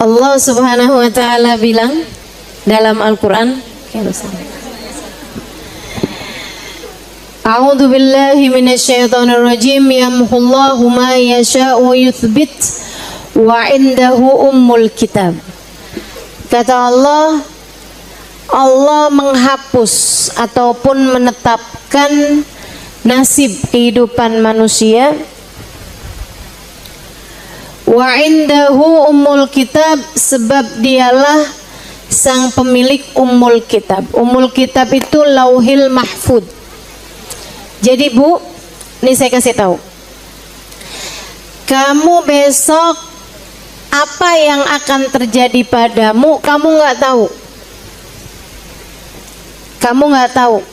Allah Subhanahu wa taala bilang dalam Al-Qur'an, A'udzu billahi minasyaitonir rajim, yamhullahu ma yasha'u wa yuthbit wa 'indahu ummul kitab. Kata Allah, Allah menghapus ataupun menetapkan nasib kehidupan manusia. Wa indahu ummul kitab, sebab dialah sang pemilik ummul kitab. Ummul kitab itu lauhil mahfud. Jadi Bu, ini saya kasih tahu. Kamu besok apa yang akan terjadi padamu, kamu nggak tahu. Kamu nggak tahu.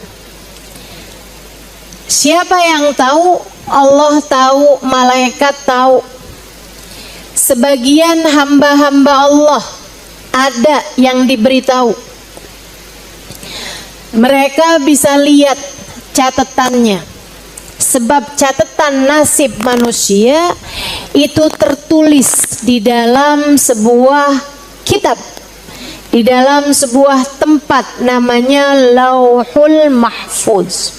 Siapa yang tahu? Allah tahu, malaikat tahu. Sebagian hamba-hamba Allah ada yang diberitahu. Mereka bisa lihat catatannya. Sebab catatan nasib manusia itu tertulis di dalam sebuah kitab, di dalam sebuah tempat namanya Lauhul Mahfuz.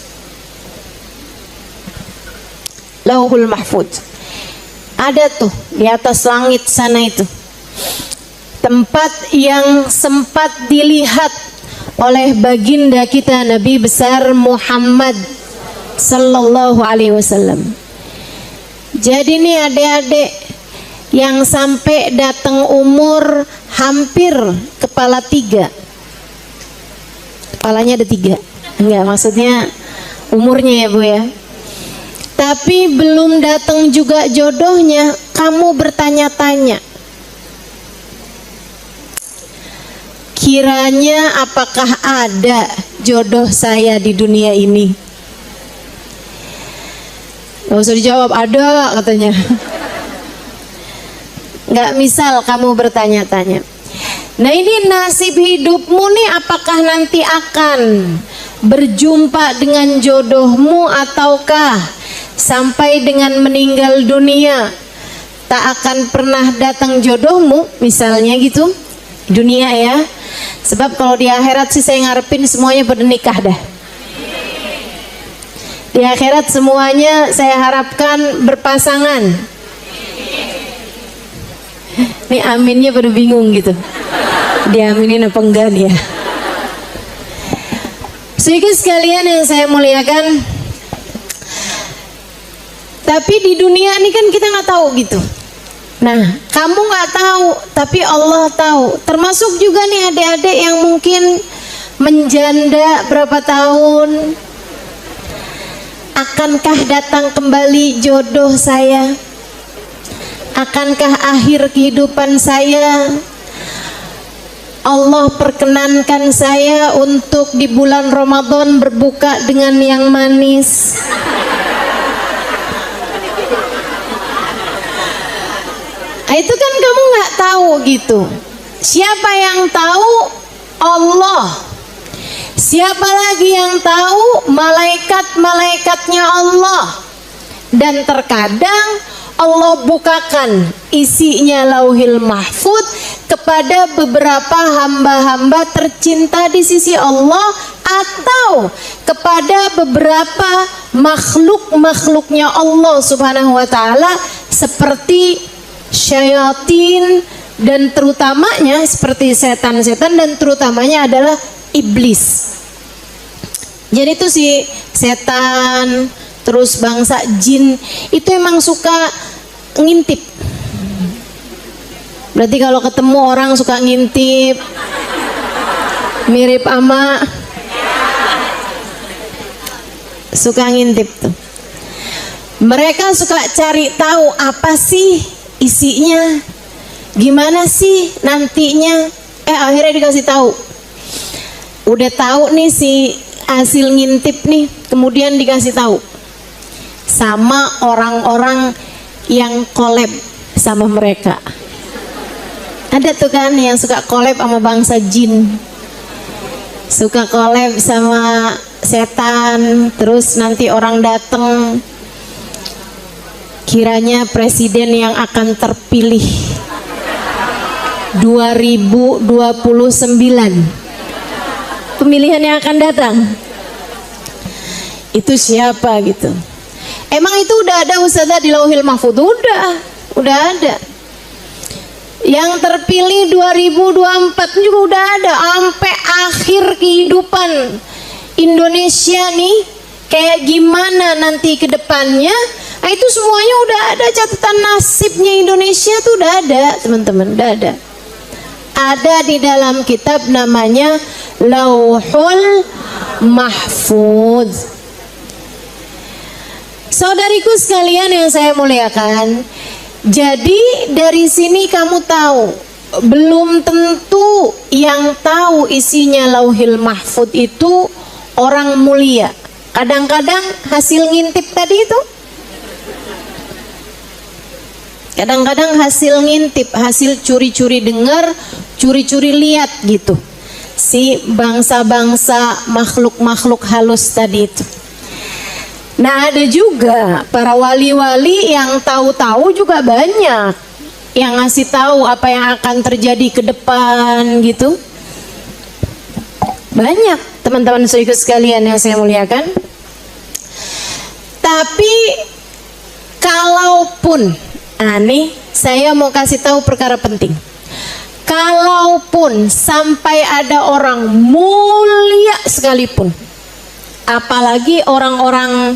Lauhul Mahfuz. Ada tuh di atas langit sana itu. Tempat yang sempat dilihat oleh baginda kita Nabi besar Muhammad sallallahu alaihi wasallam. Jadi nih adik-adik yang sampai datang umur hampir kepala 3. Kepalanya ada 3. Enggak, maksudnya umurnya ya Bu ya. Tapi belum datang juga jodohnya, kamu bertanya-tanya, kiranya apakah ada jodoh saya di dunia ini? Gak usah dijawab, ada katanya. Gak misal kamu bertanya-tanya. Nah ini nasib hidupmu nih, apakah nanti akan berjumpa dengan jodohmu ataukah sampai dengan meninggal dunia tak akan pernah datang jodohmu, misalnya gitu dunia ya. Sebab kalau di akhirat sih saya ngarepin semuanya pada nikah dah. Di akhirat semuanya saya harapkan berpasangan. Nih aminnya pada bingung gitu, diaminin apa enggak dia. Sedikit sekalian yang saya muliakan, tapi di dunia ini kan kita nggak tahu gitu. Nah, kamu nggak tahu, tapi Allah tahu. Termasuk juga nih adik-adik yang mungkin menjanda berapa tahun. Akankah datang kembali jodoh saya? Akankah akhir kehidupan saya Allah perkenankan saya untuk di bulan Ramadan berbuka dengan yang manis? Itu kan kamu nggak tahu gitu. Siapa yang tahu? Allah. Siapa lagi yang tahu? Malaikat-malaikatnya Allah. Dan terkadang Allah bukakan isinya Lauhil Mahfud kepada beberapa hamba-hamba tercinta di sisi Allah, atau kepada beberapa makhluk-makhluknya Allah Subhanahu wa taala seperti syayatin, dan terutamanya seperti setan-setan, dan terutamanya adalah iblis. Jadi itu si setan terus bangsa jin itu emang suka ngintip. Berarti kalau ketemu orang suka ngintip, mirip ama suka ngintip tuh. Mereka suka cari tahu apa sih isinya, gimana sih nantinya. Akhirnya dikasih tahu. Udah tahu nih si hasil ngintip nih, kemudian dikasih tahu sama orang-orang yang collab sama mereka. Ada tuh kan yang suka collab sama bangsa jin, suka collab sama setan. Terus nanti orang datang, kiranya presiden yang akan terpilih 2029 pemilihan yang akan datang. Itu siapa gitu? Emang itu udah ada Ustazah di Lauhil Mahfudz? Udah ada. Yang terpilih 2024 juga udah ada, sampai akhir kehidupan Indonesia nih kayak gimana nanti ke depannya. Nah, itu semuanya udah ada, catatan nasibnya Indonesia tuh udah ada, teman-teman, udah ada. Ada di dalam kitab namanya Lauhul Mahfudz. Saudariku sekalian yang saya muliakan, jadi dari sini kamu tahu, belum tentu yang tahu isinya Lauhil Mahfudz itu orang mulia. Kadang-kadang hasil ngintip tadi itu, kadang-kadang hasil ngintip, hasil curi-curi dengar, curi-curi lihat gitu, si bangsa-bangsa makhluk-makhluk halus tadi itu. Nah, ada juga para wali-wali yang tahu-tahu juga banyak, yang ngasih tahu apa yang akan terjadi ke depan gitu. Banyak teman-teman saudara sekalian yang saya muliakan. Tapi kalaupun, nih saya mau kasih tahu perkara penting. Kalaupun sampai ada orang mulia sekalipun, apalagi orang-orang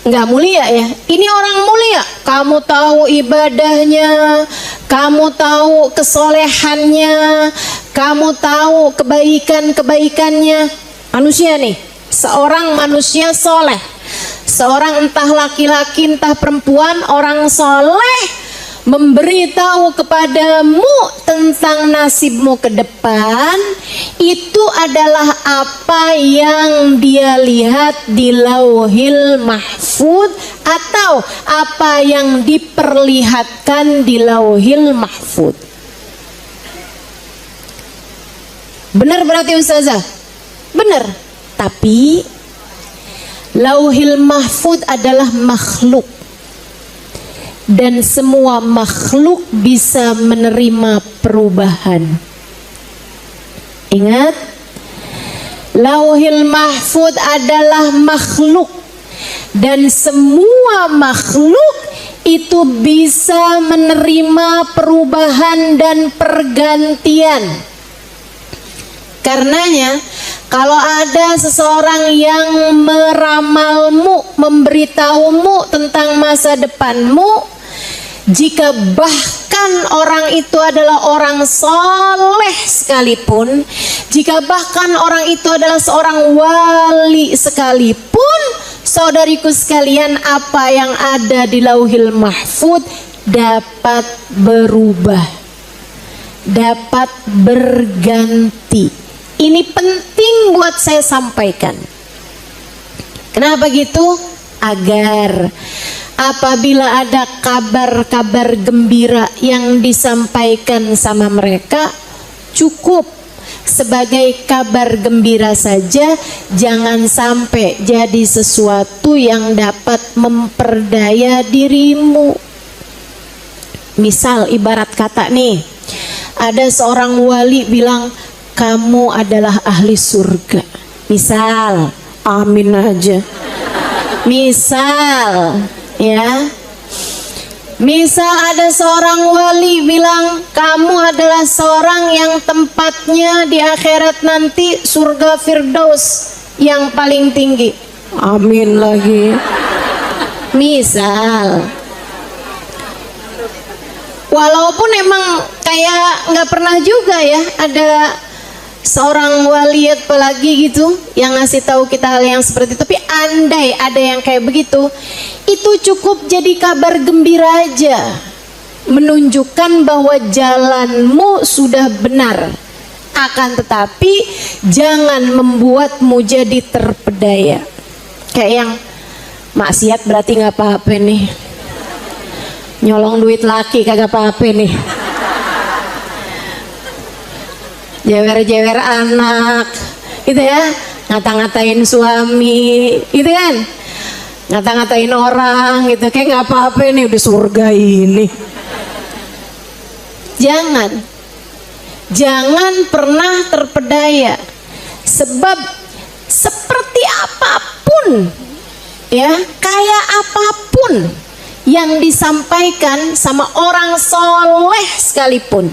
nggak mulia ya, ini orang mulia, kamu tahu ibadahnya, kamu tahu kesolehannya, kamu tahu kebaikan-kebaikannya, manusia nih, seorang manusia soleh, seorang entah laki-laki entah perempuan, orang soleh memberitahu kepadamu tentang nasibmu ke depan, itu adalah apa yang dia lihat di Lauhil Mahfudz atau apa yang diperlihatkan di Lauhil Mahfudz. Benar berarti Ustazah? Benar. Tapi Lauhil Mahfudz adalah makhluk, dan semua makhluk bisa menerima perubahan. Ingat, Lauhil Mahfudz adalah makhluk, dan semua makhluk itu bisa menerima perubahan dan pergantian. Karenanya, kalau ada seseorang yang meramalmu, memberitahumu tentang masa depanmu, jika bahkan orang itu adalah orang soleh sekalipun, jika bahkan orang itu adalah seorang wali sekalipun, saudariku sekalian, apa yang ada di Lauhil Mahfudz dapat berubah, dapat berganti. Ini penting buat saya sampaikan. Kenapa gitu? Agar apabila ada kabar-kabar gembira yang disampaikan sama mereka, cukup sebagai kabar gembira saja, jangan sampai jadi sesuatu yang dapat memperdaya dirimu. Misal ibarat kata nih, ada seorang wali bilang, kamu adalah ahli surga. Misal, amin aja. Misal, ya. Misal ada seorang wali bilang, kamu adalah seorang yang tempatnya di akhirat nanti surga Firdaus yang paling tinggi. Amin lagi. Misal. Walaupun emang kayak nggak pernah juga ya ada seorang wali apalagi gitu yang ngasih tahu kita hal yang seperti itu, tapi andai ada yang kayak begitu, itu cukup jadi kabar gembira aja, menunjukkan bahwa jalanmu sudah benar. Akan tetapi jangan membuatmu jadi terpedaya. Kayak yang maksiat berarti nggak apa-apa nih, nyolong duit laki kagak apa-apa nih, jewer-jewer anak gitu ya, ngata-ngatain suami gitu kan, ngata-ngatain orang gitu, kayak nggak apa-apa nih, udah surga ini. Jangan, Jangan pernah terpedaya, sebab seperti apapun ya, kayak apapun yang disampaikan sama orang soleh sekalipun,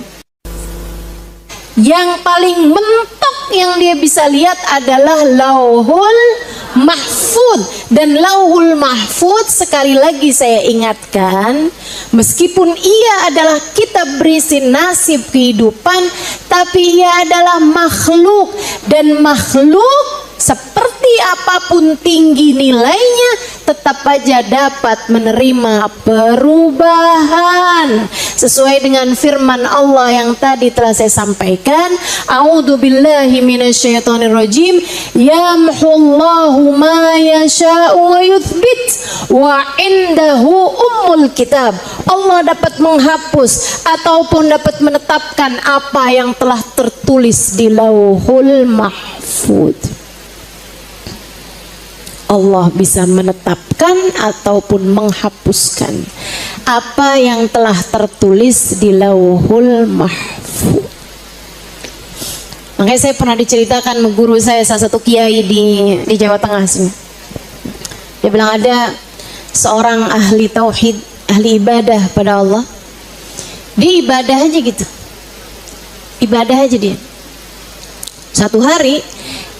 yang paling mentok yang dia bisa lihat adalah Lauhul Mahfud. Dan Lauhul Mahfud, sekali lagi saya ingatkan, meskipun ia adalah kitab berisi nasib kehidupan, tapi ia adalah makhluk, dan makhluk seperti apapun tinggi nilainya tetap aja dapat menerima perubahan sesuai dengan firman Allah yang tadi telah saya sampaikan. A'udzubillahi minasyaitonirrajim. Yamhullahu ma yasha'u wa yuthbit wa indahu ummul kitab. Allah dapat menghapus ataupun dapat menetapkan apa yang telah tertulis di Lauhul Mahfud. Allah bisa menetapkan ataupun menghapuskan apa yang telah tertulis di Lauhul Mahfud. Makanya saya pernah diceritakan guru saya, salah satu kiai di Jawa Tengah sini. Dia bilang ada seorang ahli tauhid, ahli ibadah pada Allah. Dia ibadah aja gitu. Ibadah aja dia. Satu hari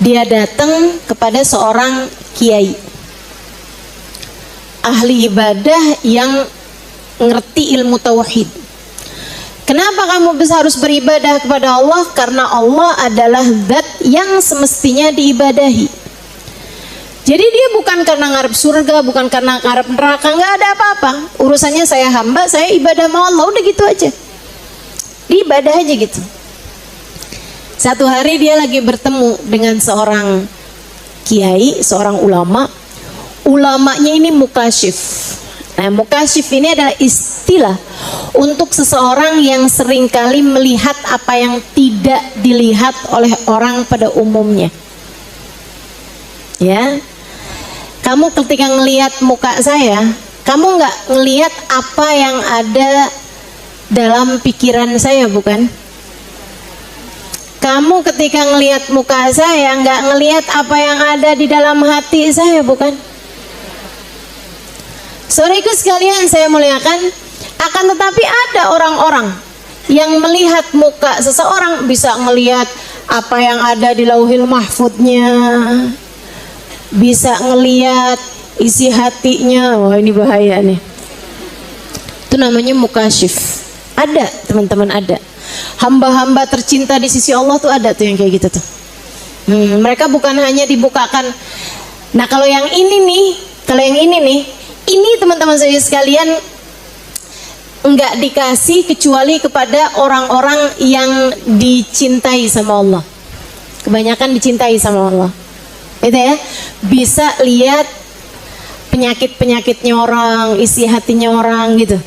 dia datang kepada seorang kiai, ahli ibadah yang ngerti ilmu tauhid. Kenapa kamu harus beribadah kepada Allah? Karena Allah adalah zat yang semestinya diibadahi. Jadi dia bukan karena ngarep surga, bukan karena ngarep neraka, nggak ada apa-apa. Urusannya saya hamba, saya ibadah sama Allah, udah gitu aja. Diibadah aja gitu. Satu hari dia lagi bertemu dengan seorang kiai, seorang ulama. Ulamanya ini mukasyif. Nah, mukasyif ini adalah istilah untuk seseorang yang seringkali melihat apa yang tidak dilihat oleh orang pada umumnya. Ya, kamu ketika ngelihat muka saya, kamu nggak ngelihat apa yang ada dalam pikiran saya, bukan? Kamu ketika ngelihat muka saya nggak ngelihat apa yang ada di dalam hati saya, bukan? Saudaraku sekalian saya muliakan, akan tetapi ada orang-orang yang melihat muka seseorang bisa ngelihat apa yang ada di Lauhul Mahfudnya, bisa ngelihat isi hatinya. Wah, ini bahaya nih. Itu namanya mukasyif. Ada teman-teman, ada. Hamba-hamba tercinta di sisi Allah tuh ada tuh yang kayak gitu tuh. Mereka bukan hanya dibukakan. Nah, kalau yang ini nih, ini teman-teman saya sekalian enggak dikasih kecuali kepada orang-orang yang dicintai sama Allah. Kebanyakan dicintai sama Allah. Itu ya, bisa lihat penyakit-penyakitnya orang, isi hatinya orang gitu.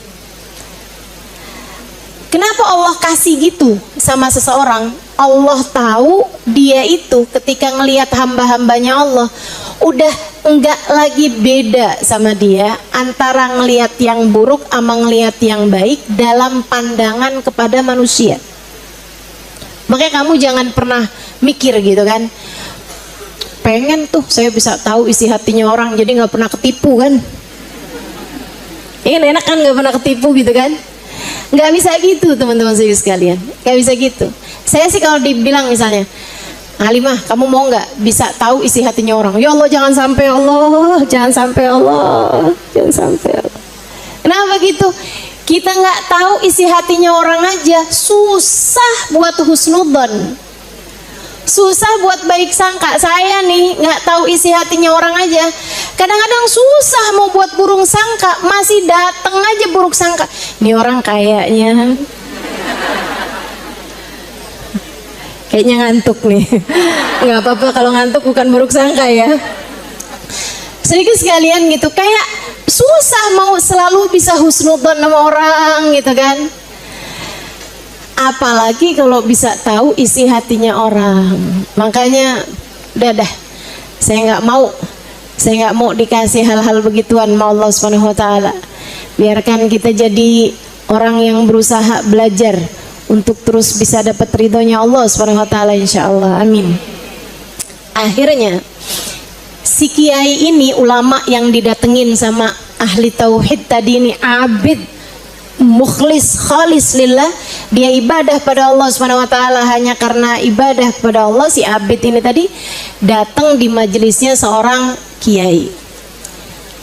Kenapa Allah kasih gitu sama seseorang? Allah tahu dia itu ketika ngelihat hamba-hambanya Allah udah enggak lagi beda sama dia antara ngelihat yang buruk sama ngelihat yang baik dalam pandangan kepada manusia. Makanya kamu jangan pernah mikir gitu kan, pengen tuh saya bisa tahu isi hatinya orang jadi nggak pernah ketipu kan. Enak kan nggak pernah ketipu gitu kan. Nggak bisa gitu teman-teman saya sekalian, nggak bisa gitu. Saya sih kalau dibilang misalnya, Halimah kamu mau nggak bisa tahu isi hatinya orang? Ya Allah jangan sampai, Allah jangan sampai, Allah jangan sampai. Kenapa gitu? Kita nggak tahu isi hatinya orang aja susah buat husnudzon, susah buat baik sangka. Saya nih nggak tahu isi hatinya orang aja, kadang-kadang susah mau buat buruk sangka, masih dateng aja buruk sangka. Ini orang kayaknya ngantuk nih. Nggak apa-apa kalau ngantuk, bukan buruk sangka ya. Sedikit sekalian gitu, kayak susah mau selalu bisa husnudzon sama orang gitu kan. Apalagi kalau bisa tahu isi hatinya orang. Makanya udah dah, saya nggak mau dikasih hal-hal begituan sama Allah Subhanahu wa taala. Biarkan kita jadi orang yang berusaha belajar untuk terus bisa dapat ridhonya Allah Subhanahu wa taala insyaallah. Amin. Akhirnya si kiai ini, ulama yang didatengin sama ahli tauhid tadi ini, abid mukhlis khalis lillah, dia ibadah pada Allah Subhanahu wa taala hanya karena ibadah kepada Allah. Si abid ini tadi datang di majelisnya seorang kiai.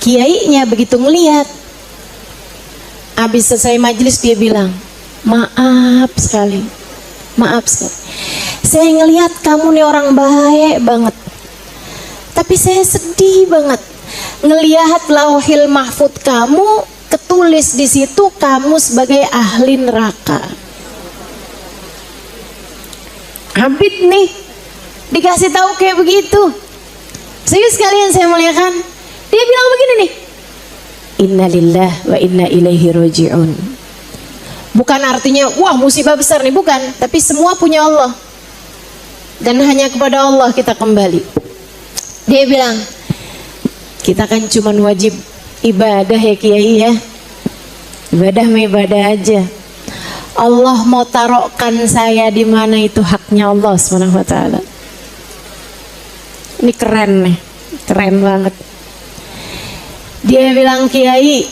Kiainya begitu melihat, habis selesai majelis dia bilang, maaf sekali, saya ngelihat kamu nih orang baik banget, tapi saya sedih banget ngelihat lauhil mahfud kamu ketulis di situ kamu sebagai ahli neraka. Abid nih dikasih tahu kayak begitu. Jadi sekalian saya muliakan, dia bilang begini nih, innalillah wa inna ilaihi raji'un. Bukan artinya wah musibah besar nih, bukan, tapi semua punya Allah dan hanya kepada Allah kita kembali. Dia bilang, kita kan cuma wajib ibadah ya kiai ya, ibadah mah ibadah aja. Allah mau taruhkan saya di mana itu haknya Allah Subhanahu wa taala. Ini keren nih, keren banget. Dia bilang, kiai,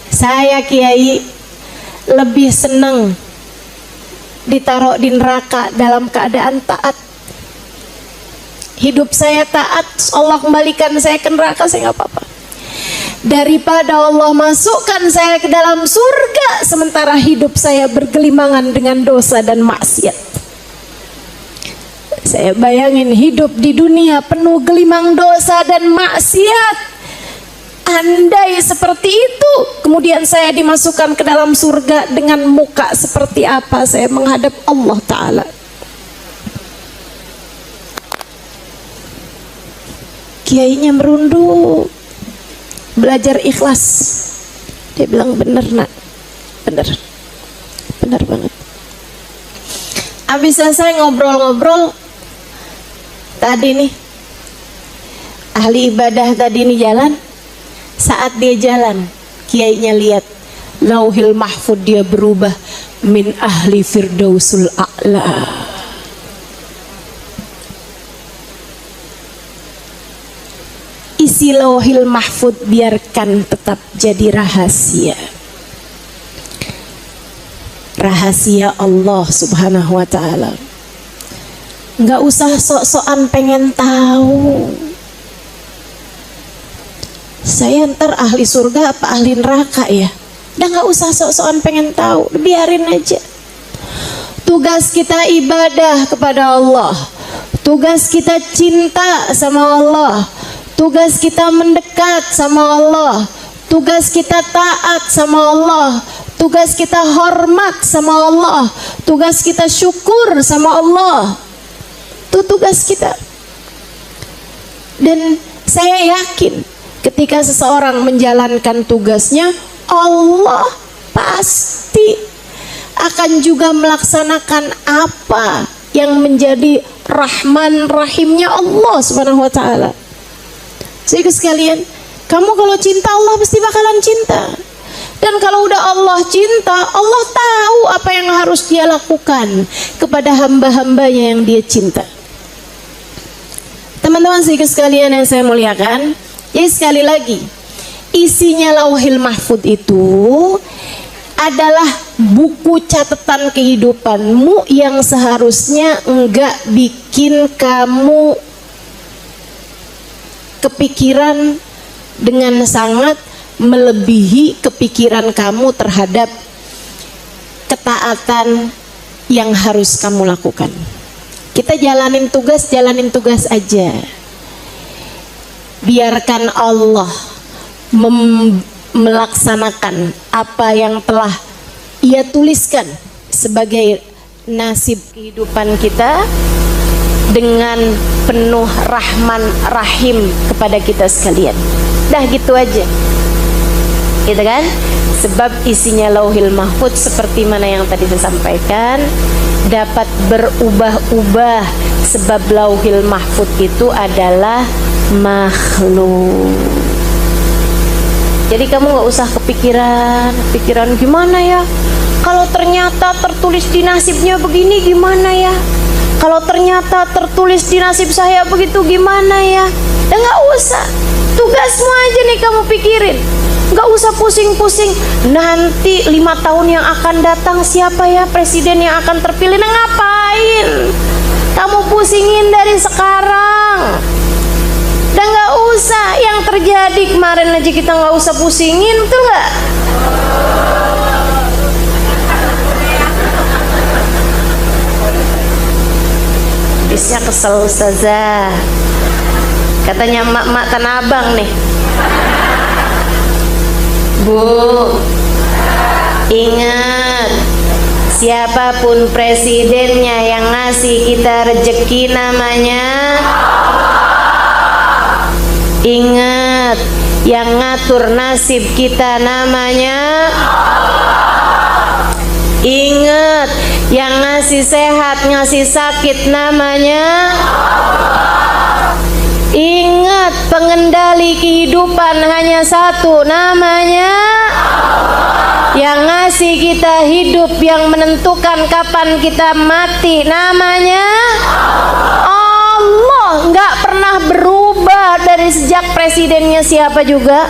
saya kiai lebih senang ditaruh di neraka dalam keadaan taat. Hidup saya taat, Allah kembalikan saya ke neraka, saya nggak apa-apa, daripada Allah masukkan saya ke dalam surga sementara hidup saya bergelimangan dengan dosa dan maksiat. Saya bayangin hidup di dunia penuh gelimang dosa dan maksiat. Andai seperti itu, kemudian saya dimasukkan ke dalam surga, dengan muka seperti apa saya menghadap Allah Ta'ala. Kiainya merunduk, belajar ikhlas. Dia bilang, bener nak, bener banget. Habis selesai ngobrol-ngobrol tadi nih, ahli ibadah tadi nih jalan. Saat dia jalan, kiainya lihat lauhil mahfud dia berubah min ahli firdausul a'la. Isi lauhil mahfud biarkan tetap jadi rahasia. Rahasia Allah Subhanahu wa ta'ala. Nggak usah sok-sokan pengen tahu. Saya ntar ahli surga apa ahli neraka ya? Udah nggak usah sok-sokan pengen tahu, biarin aja. Tugas kita ibadah kepada Allah. Tugas kita cinta sama Allah. Tugas kita mendekat sama Allah. Tugas kita taat sama Allah. Tugas kita hormat sama Allah. Tugas kita syukur sama Allah. Itu tugas kita. Dan saya yakin ketika seseorang menjalankan tugasnya, Allah pasti akan juga melaksanakan apa yang menjadi Rahman Rahimnya Allah Subhanahu wa ta'ala. Sehingga sekalian, kamu kalau cinta Allah pasti bakalan cinta. Dan kalau udah Allah cinta, Allah tahu apa yang harus dia lakukan kepada hamba-hambanya yang dia cinta. Teman-teman sehingga sekalian yang saya muliakan, jadi sekali lagi, isinya lauhil mahfud itu adalah buku catatan kehidupanmu yang seharusnya enggak bikin kamu kepikiran dengan sangat melebihi kepikiran kamu terhadap ketaatan yang harus kamu lakukan. Kita jalanin tugas aja. Biarkan Allah melaksanakan apa yang telah Ia tuliskan sebagai nasib kehidupan kita dengan penuh rahman rahim kepada kita sekalian. Dah gitu aja, gitu kan? Sebab isinya lauhil mahfud seperti mana yang tadi saya sampaikan, dapat berubah-ubah. Sebab lauhil mahfud itu adalah makhluk. Jadi kamu nggak usah kepikiran gimana ya Kalau ternyata tertulis di nasibnya begini gimana ya? Kalau ternyata tertulis di nasib saya begitu gimana ya? Ya nggak usah. Tugasmu aja nih kamu pikirin. Nggak usah pusing-pusing. Nanti 5 tahun yang akan datang siapa ya presiden yang akan terpilih? Nah, ngapain? Kamu pusingin dari sekarang. Dan nggak usah yang terjadi kemarin aja kita nggak usah pusingin, betul nggak? Bisnya kesel ustazah. Katanya mak-mak Tanah Abang nih. Bu, ingat, siapapun presidennya yang ngasih kita rezeki namanya. Ingat, yang ngatur nasib kita namanya. Ingat, yang ngasih sehat, ngasih sakit namanya. Ingat, pengendali kehidupan hanya satu namanya. Yang ngasih kita hidup, yang menentukan kapan kita mati namanya Allah. Nggak pernah berubah dari sejak presidennya siapa juga.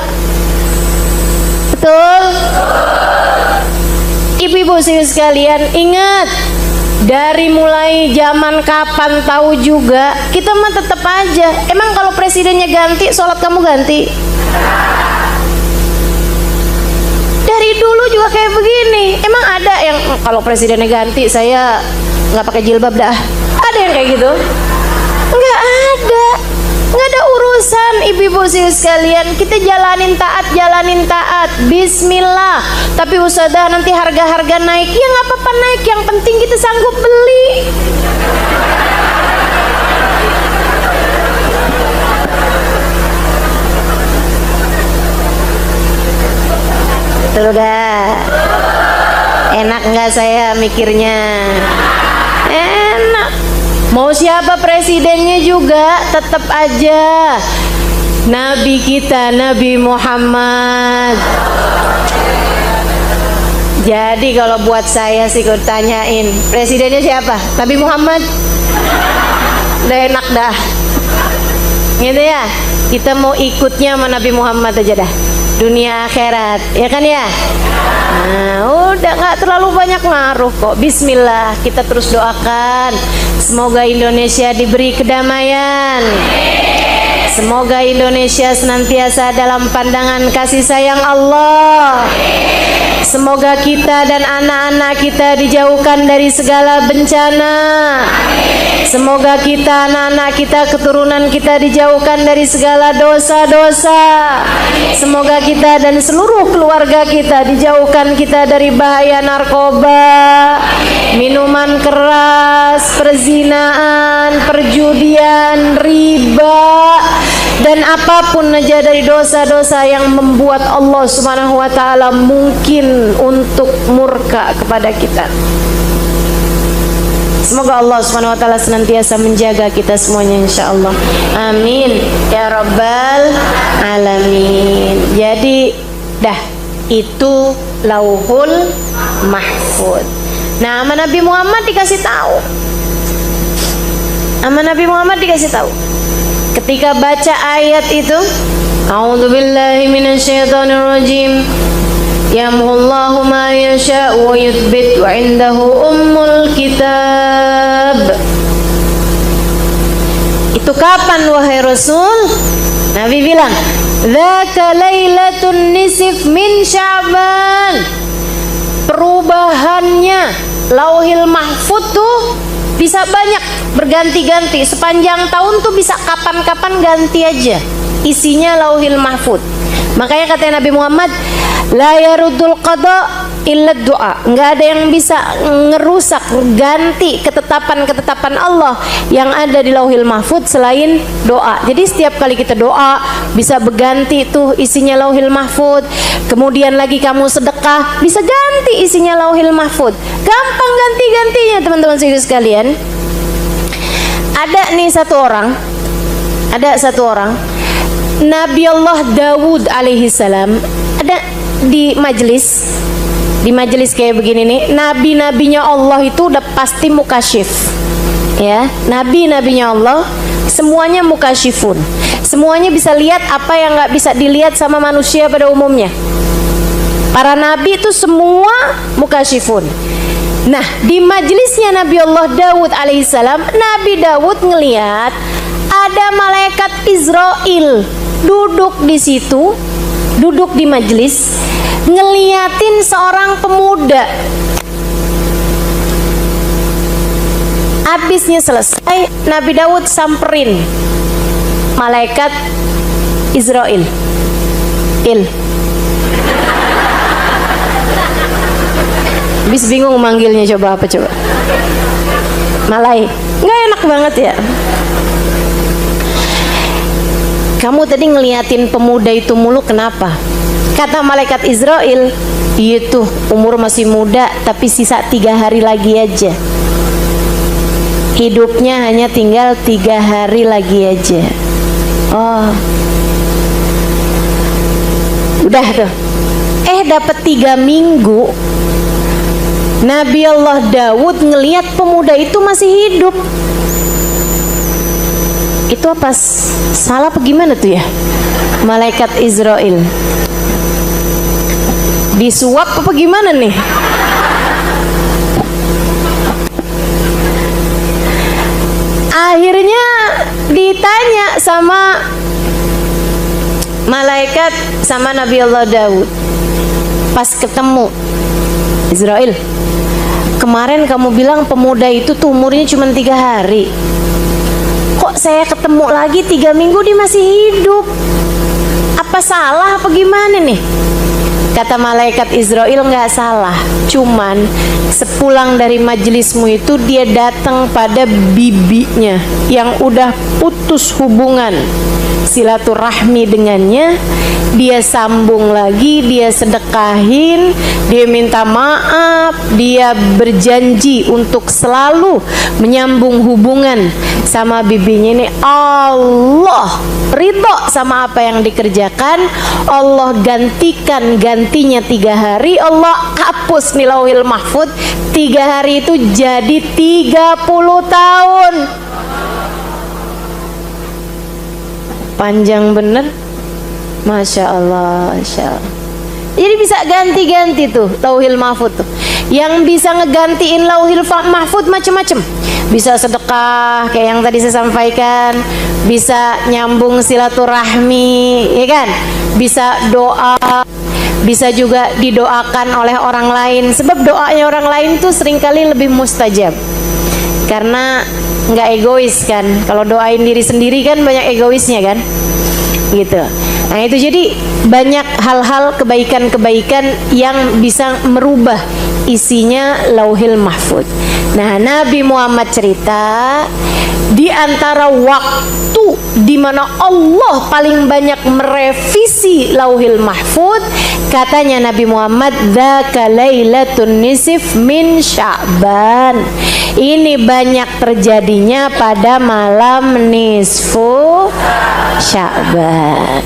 Betul? Ibu-ibu sekalian, ingat, dari mulai zaman kapan tahu juga, kita mah tetap aja. Emang kalau presidennya ganti, sholat kamu ganti? Dari dulu juga kayak begini. Emang ada yang kalau presidennya ganti saya nggak pakai jilbab dah? Ada yang kayak gitu? Nggak ada. Nggak ada urusan ibu-ibu sekalian. Kita jalanin taat, bismillah. Tapi ustazah nanti harga-harga naik. Ya nggak apa-apa naik, yang penting kita sanggup beli. Betul gak? Enak nggak saya mikirnya? Enak. Mau siapa presidennya juga tetap aja Nabi kita, Nabi Muhammad. Jadi kalau buat saya sih, kalau tanyain presidennya siapa? Nabi Muhammad. Udah enak dah, gitu ya. Kita mau ikutnya sama Nabi Muhammad aja dah, dunia akhirat, ya kan ya. Nah, udah nggak terlalu banyak ngaruh kok. Bismillah, kita terus doakan semoga Indonesia diberi kedamaian. Semoga Indonesia senantiasa dalam pandangan kasih sayang Allah. Semoga kita dan anak-anak kita dijauhkan dari segala bencana. Semoga kita, anak-anak kita, keturunan kita dijauhkan dari segala dosa-dosa. Semoga kita dan seluruh keluarga kita dijauhkan kita dari bahaya narkoba, minuman keras, perzinaan, perjudian, riba, dan apapun aja dari dosa-dosa yang membuat Allah Subhanahu wa taala mungkin untuk murka kepada kita. Semoga Allah Subhanahu wa taala senantiasa menjaga kita semuanya insyaallah. Amin ya rabbal alamin. Jadi dah, itu Lauhul Mahfuz. Nah, sama Nabi Muhammad dikasih tahu. Sama Nabi Muhammad dikasih tahu. Ketika baca ayat itu, A'udzubillahi minasyaitonirrajim. Yamhullahu ma yasha'u wa yuthbit wa indahu ummul kitab. Itu kapan wahai Rasul? Nabi bilang, dzaka lailatun nisf min Sya'ban. Perubahannya Lauhil Mahfuz tuh bisa banyak, berganti-ganti. Sepanjang tahun tuh bisa kapan-kapan ganti aja isinya Lauhil Mahfuz. Makanya kata Nabi Muhammad, la yarudul qada illa doa. Nggak ada yang bisa ngerusak, ganti ketetapan-ketetapan Allah yang ada di Lauhil Mahfuz selain doa. Jadi setiap kali kita doa bisa berganti tuh isinya Lauhil Mahfuz. Kemudian lagi kamu sedekah bisa ganti isinya Lauhil Mahfuz. Gampang ganti-gantinya teman-teman sekalian. Ada nih satu orang Nabi Allah Dawud alaihi salam ada di majelis. di majelis kayak begini nih, nabi-nabinya Allah itu udah pasti mukasyif. Ya, nabi-nabinya Allah semuanya mukasyifun. Semuanya bisa lihat apa yang nggak bisa dilihat sama manusia pada umumnya. Para nabi itu semua mukasyifun. Nah, di majelisnya Nabi Allah Daud alaihissalam, Nabi Daud ngelihat ada malaikat Israel duduk di situ, duduk di majelis, ngeliatin seorang pemuda. Habisnya selesai, Nabi Daud samperin malaikat Israel. Habis bingung manggilnya, coba apa coba? Malai. Nggak enak banget ya. Kamu tadi ngeliatin pemuda itu mulu kenapa? Kata malaikat Israel, itu umur masih muda tapi sisa 3 hari lagi aja. Hidupnya hanya tinggal 3 hari lagi aja. Oh, udah tuh. Dapat 3 minggu, Nabi Allah Daud ngelihat pemuda itu masih hidup. Itu apa salah apa gimana tuh ya? Malaikat Israel disuap apa gimana nih? Akhirnya ditanya sama malaikat sama Nabi Allah Daud pas ketemu, Israel, kemarin kamu bilang pemuda itu tuh umurnya cuma 3 hari. Kok saya ketemu lagi 3 minggu dia masih hidup? Apa salah apa gimana nih? Kata malaikat Israel, nggak salah, cuman sepulang dari majelismu itu dia datang pada bibinya yang udah putus hubungan silaturahmi dengannya, dia sambung lagi, dia sedekahin, dia minta maaf, dia berjanji untuk selalu menyambung hubungan sama bibinya ini. Allah ridho sama apa yang dikerjakan, Allah gantinya 3 hari, Allah hapus nih lauhil mahfud 3 hari itu jadi 30 tahun. Panjang bener, Masya Allah, Masya Allah. Jadi bisa ganti-ganti tuh lauhil mahfud tuh. Yang bisa ngegantiin lauhil mahfud macem-macem. Bisa sedekah kayak yang tadi saya sampaikan, bisa nyambung silaturahmi, ya kan? Bisa doa, bisa juga didoakan oleh orang lain. Sebab doanya orang lain tuh seringkali lebih mustajab. Karena nggak egois kan. Kalau doain diri sendiri kan banyak egoisnya kan, gitu. Nah itu jadi banyak hal-hal kebaikan-kebaikan yang bisa merubah isinya lauhil mahfud. Nah, Nabi Muhammad cerita di antara waktu di mana Allah paling banyak merevisi lauhil mahfud, katanya Nabi Muhammad, dzaka lailatun nisf min Sya'ban. Ini banyak terjadinya pada malam nisfu Sya'ban.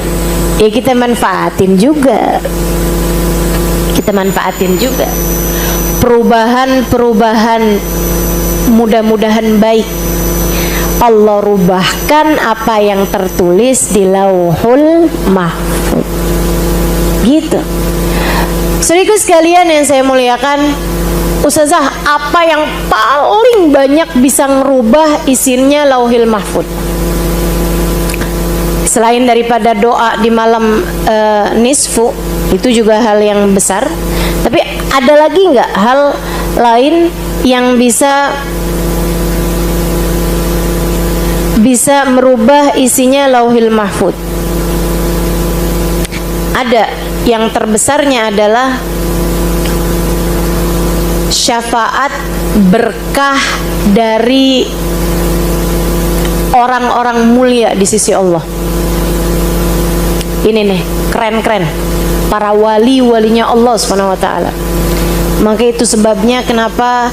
Ya kita manfaatin juga. Perubahan-perubahan mudah-mudahan baik. Allah rubahkan apa yang tertulis di lauhul mahfud. Gitu. Saudaraku sekalian yang saya muliakan, Ustazah, apa yang paling banyak bisa ngerubah isinya lauhil mahfud? Selain daripada doa di malam nisfu, itu juga hal yang besar. Tapi ada lagi nggak hal lain yang bisa merubah isinya lauhil mahfud? Ada. Yang terbesarnya adalah syafaat berkah dari orang-orang mulia di sisi Allah. Ini nih, keren-keren. Para wali-walinya Allah Subhanahu wa taala. Maka itu sebabnya kenapa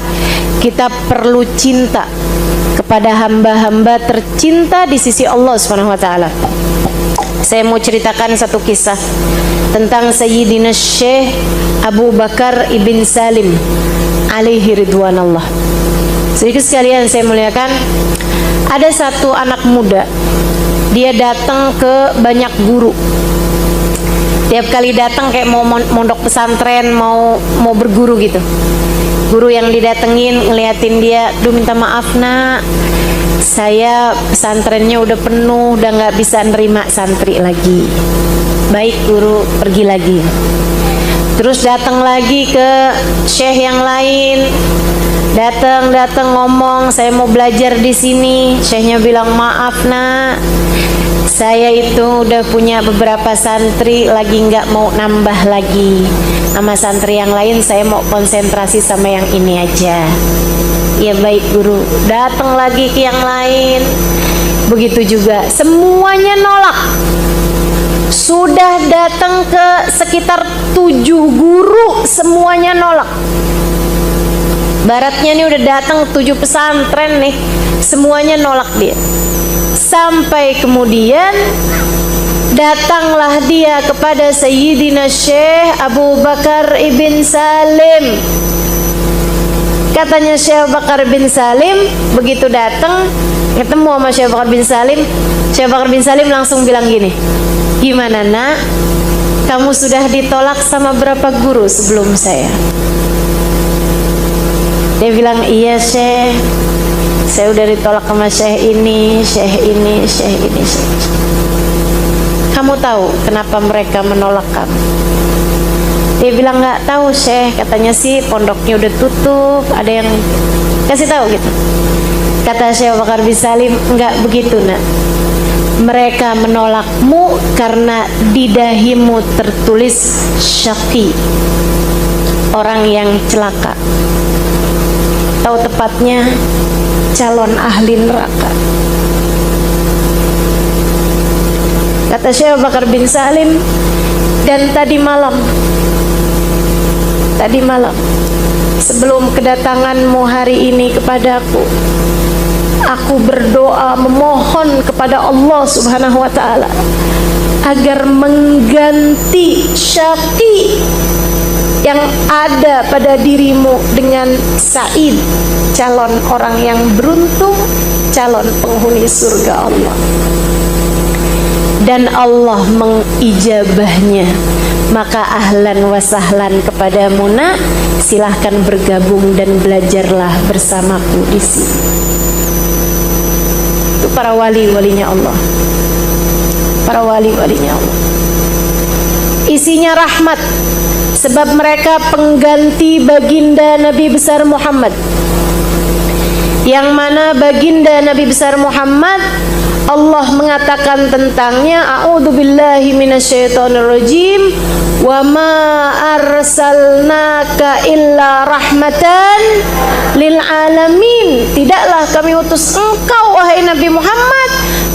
kita perlu cinta kepada hamba-hamba tercinta di sisi Allah Subhanahu wa taala. Saya mau ceritakan satu kisah tentang Sayyidina Syekh Abu Bakar ibn Salim alaihi ridwanallah. Sedikit sekalian saya muliakan, ada satu anak muda, dia datang ke banyak guru. Tiap kali datang kayak mau mondok pesantren, mau berguru gitu. Guru yang didatengin ngeliatin dia, "Duh, minta maaf nak, saya pesantrennya udah penuh, udah nggak bisa nerima santri lagi." "Baik guru, pergi lagi." Terus datang lagi ke syekh yang lain, datang ngomong, "Saya mau belajar di sini." Syekhnya bilang, "Maaf nak, saya itu udah punya beberapa santri, lagi nggak mau nambah lagi sama santri yang lain, saya mau konsentrasi sama yang ini aja." "Ya baik guru." Datang lagi ke yang lain, begitu juga, semuanya nolak. Sudah datang ke sekitar 7 guru, semuanya nolak. Baratnya nih udah datang 7 pesantren nih, semuanya nolak dia. Sampai kemudian datanglah dia kepada Sayyidina Syekh Abu Bakar ibn Salim. Katanya Syekh Abu Bakar bin Salim, begitu datang ketemu sama Syekh Abu Bakar bin Salim, Syekh Abu Bakar bin Salim langsung bilang gini, "Gimana nak, kamu sudah ditolak sama berapa guru sebelum saya?" Dia bilang, "Iya Syekh, saya udah ditolak sama Syekh ini, Syekh ini, Syekh ini, Syekh." "Kamu tahu kenapa mereka menolak kamu?" Dia bilang, "Nggak tahu Syekh, katanya sih pondoknya udah tutup, ada yang kasih tahu gitu." Kata Syekh Abu Bakar bin Salim, "Nggak begitu nak, mereka menolakmu karena di dahimu tertulis syaqi, orang yang celaka, atau tepatnya calon ahli neraka." Kata Syekh Abu Bakar bin Salim, "Dan tadi malam sebelum kedatanganmu hari ini kepadaku, aku berdoa memohon kepada Allah Subhanahu wa Ta'ala agar mengganti syaqi yang ada pada dirimu dengan Sa'id, calon orang yang beruntung, calon penghuni surga Allah." Dan Allah mengijabahnya. Maka ahlan wa sahlan kepadamu nak, silahkan bergabung dan belajarlah bersamaku di sini. Itu para wali-walinya Allah, para wali-walinya Allah. Isinya rahmat, sebab mereka pengganti baginda Nabi besar Muhammad, yang mana baginda Nabi besar Muhammad Allah mengatakan tentangnya, "A'udzubillahi minasyaitonirrajim, wa ma arsalnaka illa rahmatan lil alamin." Tidaklah kami utus engkau wahai Nabi Muhammad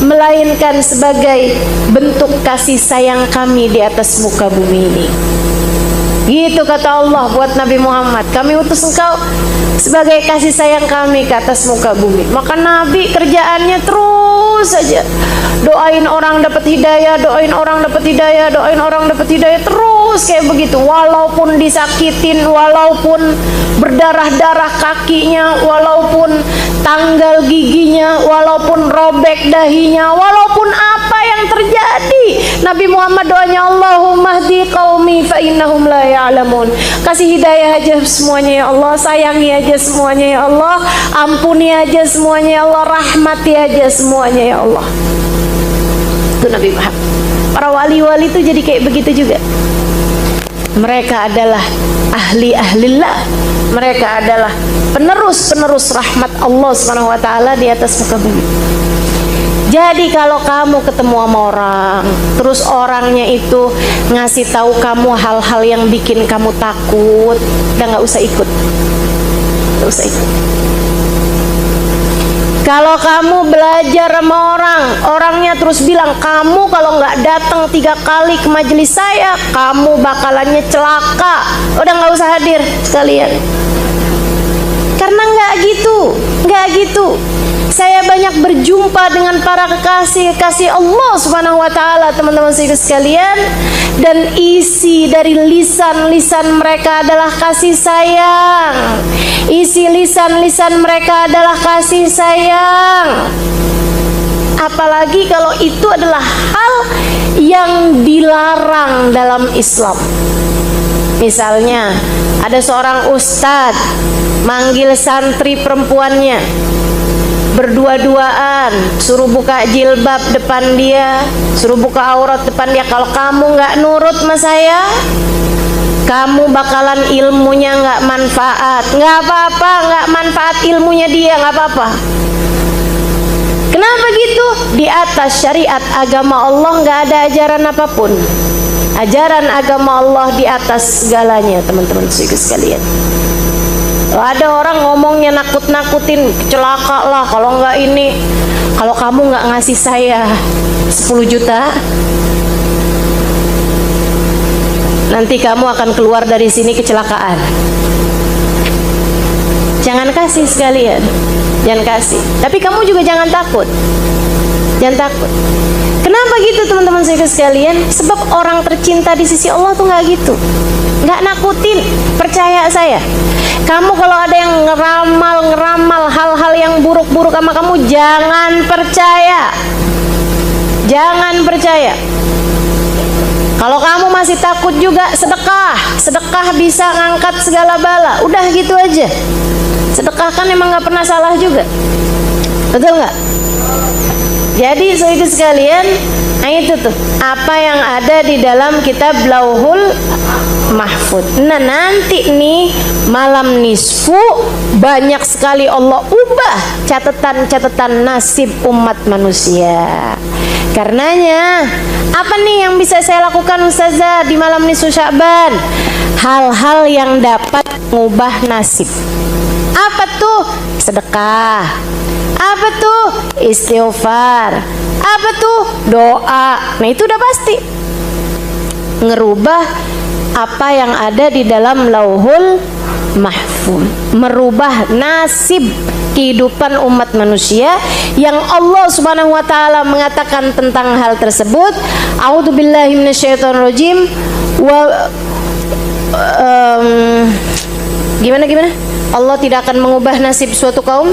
melainkan sebagai bentuk kasih sayang kami di atas muka bumi ini. Gitu kata Allah buat Nabi Muhammad, "Kami utus engkau sebagai kasih sayang kami ke atas muka bumi." Maka Nabi kerjaannya terus saja doain orang dapat hidayah, doain orang dapat hidayah, doain orang dapat hidayah, terus kayak begitu. Walaupun disakitin, walaupun berdarah-darah kakinya, walaupun tanggal giginya, walaupun robek dahinya, walaupun apa yang terjadi, Nabi Muhammad doanya, "Allahumma hdi qaumi fa innahum la ya'lamun." Kasih hidayah aja semuanya ya Allah, sayangi aja semuanya ya Allah, ampuni aja semuanya ya Allah, rahmati aja semuanya ya Allah. Itu Nabi Muhammad. Para wali-wali itu jadi kayak begitu juga. Mereka adalah ahli-ahlillah, mereka adalah penerus-penerus rahmat Allah Subhanahu wa Ta'ala di atas muka bumi. Jadi kalau kamu ketemu sama orang, terus orangnya itu ngasih tahu kamu hal-hal yang bikin kamu takut, udah nggak usah ikut, nggak usah ikut. Kalau kamu belajar sama orang, orangnya terus bilang, "Kamu kalau nggak datang 3 kali ke majelis saya, kamu bakalannya celaka," udah nggak usah hadir sekalian. Karena nggak gitu. saya banyak berjumpa dengan para kekasih-kekasih Allah Subhanahu wa taala, teman-teman sekalian, dan isi dari lisan-lisan mereka adalah kasih sayang. Isi lisan-lisan mereka adalah kasih sayang. Apalagi kalau itu adalah hal yang dilarang dalam Islam. Misalnya ada seorang ustadz manggil santri perempuannya, berdua-duaan, suruh buka jilbab depan dia, suruh buka aurat depan dia. Kalau kamu nggak nurut sama saya, kamu bakalan ilmunya nggak manfaat. Nggak apa-apa, nggak manfaat ilmunya dia, nggak apa-apa. Kenapa gitu? Di atas syariat agama Allah nggak ada ajaran apapun. Ajaran agama Allah di atas segalanya, teman-teman sekalian. Ada orang ngomongnya nakut-nakutin, celaka lah kalau nggak ini, kalau kamu nggak ngasih saya 10 juta, nanti kamu akan keluar dari sini kecelakaan. Jangan kasih sekalian, jangan kasih. Tapi kamu juga jangan takut, jangan takut. Kenapa gitu teman-teman sekalian? Sebab orang tercinta di sisi Allah tuh nggak gitu, nggak nakutin. Percaya saya, kamu kalau ada yang ngeramal hal-hal yang buruk-buruk sama kamu, jangan percaya, jangan percaya. Kalau kamu masih takut juga, sedekah bisa ngangkat segala bala. Udah gitu aja. Sedekah kan emang nggak pernah salah juga, betul nggak? Jadi saudara sekalian, nah itu tuh apa yang ada di dalam kitab Lauhul Mahfud. Nah nanti nih malam nisfu banyak sekali Allah ubah catatan-catatan nasib umat manusia. Karenanya apa nih yang bisa saya lakukan Ustazah di malam nisfu Sya'ban? Hal-hal yang dapat mengubah nasib. Apa tuh? Sedekah. Apa tuh? Istighfar. Apa tuh? Doa. Nah itu udah pasti ngerubah apa yang ada di dalam Lauhul Mahfuz, merubah nasib kehidupan umat manusia yang Allah Subhanahu wa taala mengatakan tentang hal tersebut. A'udzubillahi minasyaitonirrajim. Gimana? Allah tidak akan mengubah nasib suatu kaum.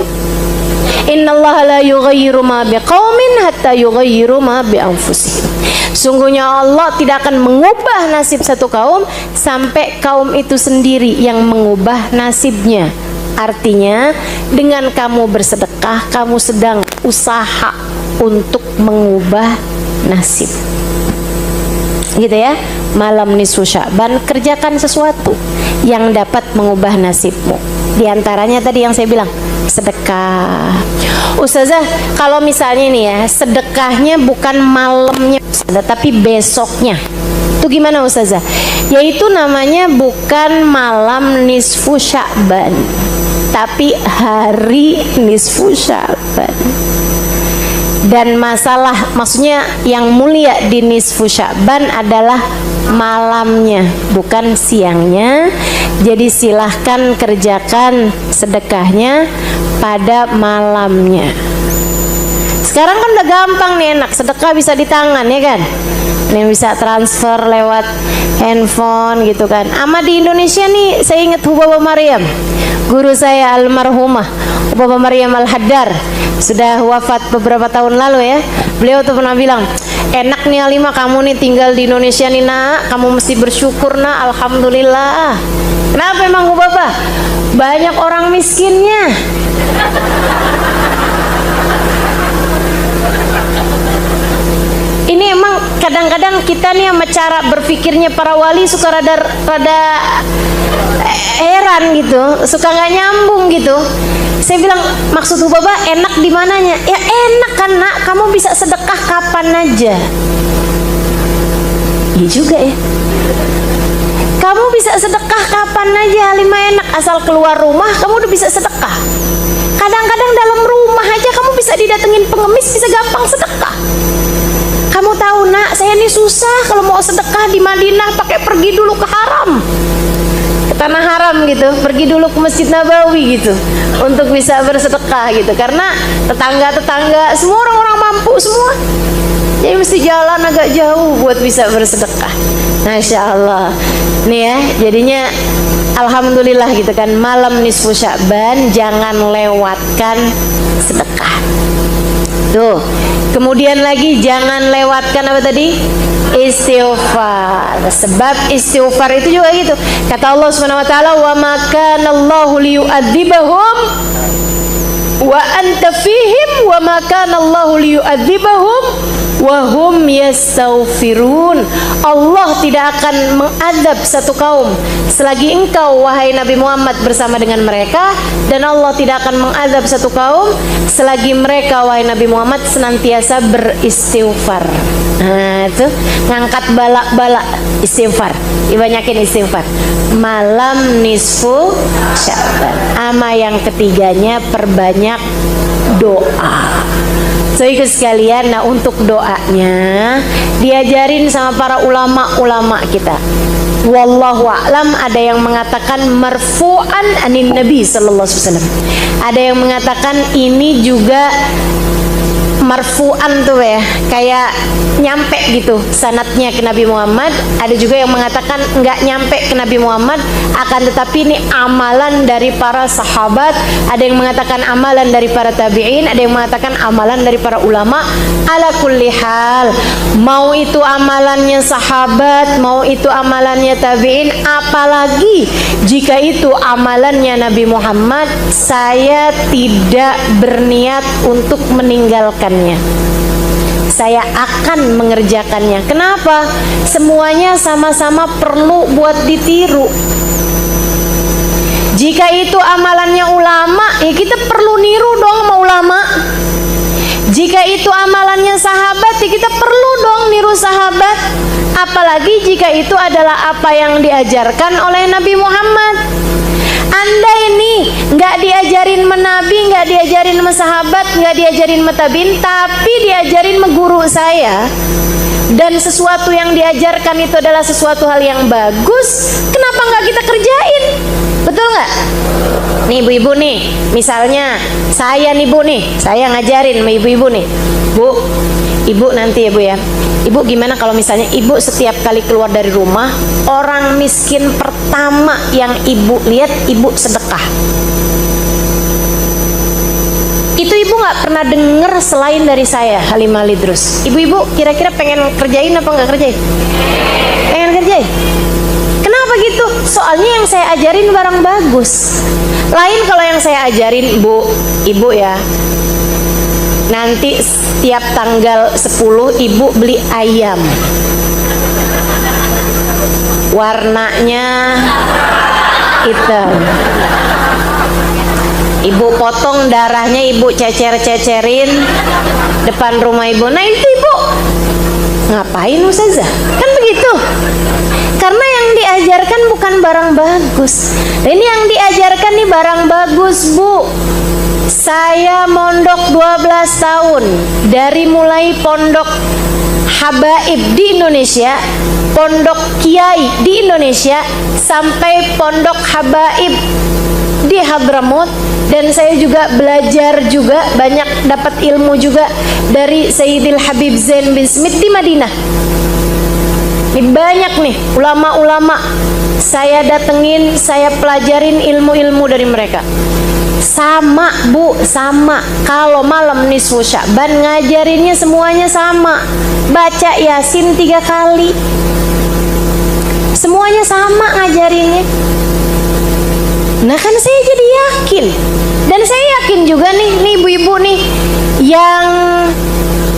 Innallaha la yughayyiru ma biqaumin hatta yughayyiru ma bi anfusihim. Sungguhnya Allah tidak akan mengubah nasib satu kaum sampai kaum itu sendiri yang mengubah nasibnya. Artinya dengan kamu bersedekah, kamu sedang usaha untuk mengubah nasib. Gitu ya. Malam nisfu Sya'ban, kerjakan sesuatu yang dapat mengubah nasibmu. Di antaranya tadi yang saya bilang, sedekah. Ustazah, kalau misalnya nih ya, sedekahnya bukan malamnya Ustazah, tapi besoknya. Itu gimana Ustazah? Yaitu namanya bukan malam nisfu Sya'ban, tapi hari nisfu Sya'ban. Dan maksudnya yang mulia di nisfu Sya'ban adalah malamnya, bukan siangnya. Jadi silahkan kerjakan sedekahnya pada malamnya. Sekarang kan udah gampang nih, enak, sedekah bisa di tangan ya kan. Ini bisa transfer lewat handphone gitu kan. Ama di Indonesia nih, saya ingat Hubaba Maryam, guru saya almarhumah Hubaba Maryam Al-Haddar, sudah wafat beberapa tahun lalu ya. Beliau tuh pernah bilang, enak nih Alimah, kamu nih tinggal di Indonesia nih nak, kamu mesti bersyukur nak, alhamdulillah. Kenapa emang Hubaba? Banyak orang miskinnya. Ini emang kadang-kadang kita nih sama cara berpikirnya para wali suka rada heran gitu, suka nggak nyambung gitu. Saya bilang, maksud Hubaba enak di mananya? Ya enak kan nak, kamu bisa sedekah kapan aja. Iya juga ya. Kamu bisa sedekah kapan aja, Halimah, enak, asal keluar rumah kamu udah bisa sedekah. Kadang-kadang dalam rumah aja kamu bisa didatengin pengemis, bisa gampang sedekah. Kamu tahu nak, saya ini susah kalau mau sedekah di Madinah pakai pergi dulu ke haram. Kata tanah haram gitu, pergi dulu ke Masjid Nabawi gitu untuk bisa bersedekah gitu, karena tetangga-tetangga semua orang-orang mampu semua, jadi mesti jalan agak jauh buat bisa bersedekah. Masya Allah nih ya, jadinya alhamdulillah gitu kan, malam nisfu Sya'ban jangan lewatkan sedekah tuh. Kemudian lagi jangan lewatkan apa tadi? Istighfar. Sebab istighfar itu juga gitu. Kata Allah Subhanahu wa taala, "Wa ma kana Allahu liyu'adzibahum wa anta fihim wa ma kana Allahu liyu'adzibahum wa hum yastaghfirun." Allah tidak akan mengadab satu kaum selagi engkau wahai Nabi Muhammad bersama dengan mereka, dan Allah tidak akan mengadab satu kaum selagi mereka wahai Nabi Muhammad senantiasa beristighfar. Nah, itu ngangkat balak-balak istighfar, dibanyakin istighfar. Malam nisfu Sya'ban. Ama yang ketiganya perbanyak doa. So ikut sekalian, nah untuk doanya diajarin sama para ulama-ulama kita. Wallahu a'lam, ada yang mengatakan marfu'an anin Nabi sallallahu alaihi wasallam. Ada yang mengatakan ini juga marfu'an tuh ya, kayak nyampe gitu sanadnya ke Nabi Muhammad. Ada juga yang mengatakan nggak nyampe ke Nabi Muhammad, akan tetapi ini amalan dari para sahabat. Ada yang mengatakan amalan dari para tabi'in, ada yang mengatakan amalan dari para ulama. Ala kulli hal, mau itu amalannya sahabat, mau itu amalannya tabi'in, apalagi jika itu amalannya Nabi Muhammad, saya tidak berniat untuk meninggalkan. Saya akan mengerjakannya. Kenapa? Semuanya sama-sama perlu buat ditiru. Jika itu amalannya ulama, ya kita perlu niru dong sama ulama. Jika itu amalannya sahabat, ya kita perlu dong niru sahabat. Apalagi jika itu adalah apa yang diajarkan oleh Nabi Muhammad. Anda ini nggak diajarin sama Nabi, nggak diajarin sama sahabat, nggak diajarin sama tabiin, tapi diajarin sama guru saya, dan sesuatu yang diajarkan itu adalah sesuatu hal yang bagus, kenapa nggak kita kerjain? Betul nggak? Nih ibu-ibu nih, misalnya saya nih bu nih, saya ngajarin sama ibu-ibu nih, bu, ibu nanti ya bu ya, ibu gimana kalau misalnya ibu setiap kali keluar dari rumah, orang miskin pertama yang ibu lihat, ibu sedekah. Itu ibu nggak pernah denger selain dari saya, Halimah Lidrus. Ibu-ibu kira-kira pengen kerjain apa nggak kerjain? Pengen kerjain. Kenapa gitu? Soalnya yang saya ajarin barang bagus. Lain kalau yang saya ajarin, bu, ibu ya, nanti setiap tanggal 10 ibu beli ayam, warnanya hitam, ibu potong darahnya, ibu cecer-cecerin depan rumah ibu. Nah itu ibu ngapain Ustazah? Kan begitu. Karena yang diajarkan bukan barang bagus. Ini yang diajarkan nih barang bagus, bu. Saya mondok 12 tahun, dari mulai pondok habaib di Indonesia, pondok kiai di Indonesia, sampai pondok habaib di Hadramut. Dan saya juga belajar juga, banyak dapat ilmu juga dari Sayyidil Habib Zain bin Smith di Madinah. Ini banyak nih ulama-ulama saya datengin, saya pelajarin ilmu-ilmu dari mereka. Sama bu, sama. Kalau malam nisfu Sya'ban ngajarinnya semuanya sama. Baca Yasin 3 kali. Semuanya sama ngajarinnya. Nah kan saya jadi yakin. Dan saya yakin juga nih ibu-ibu nih yang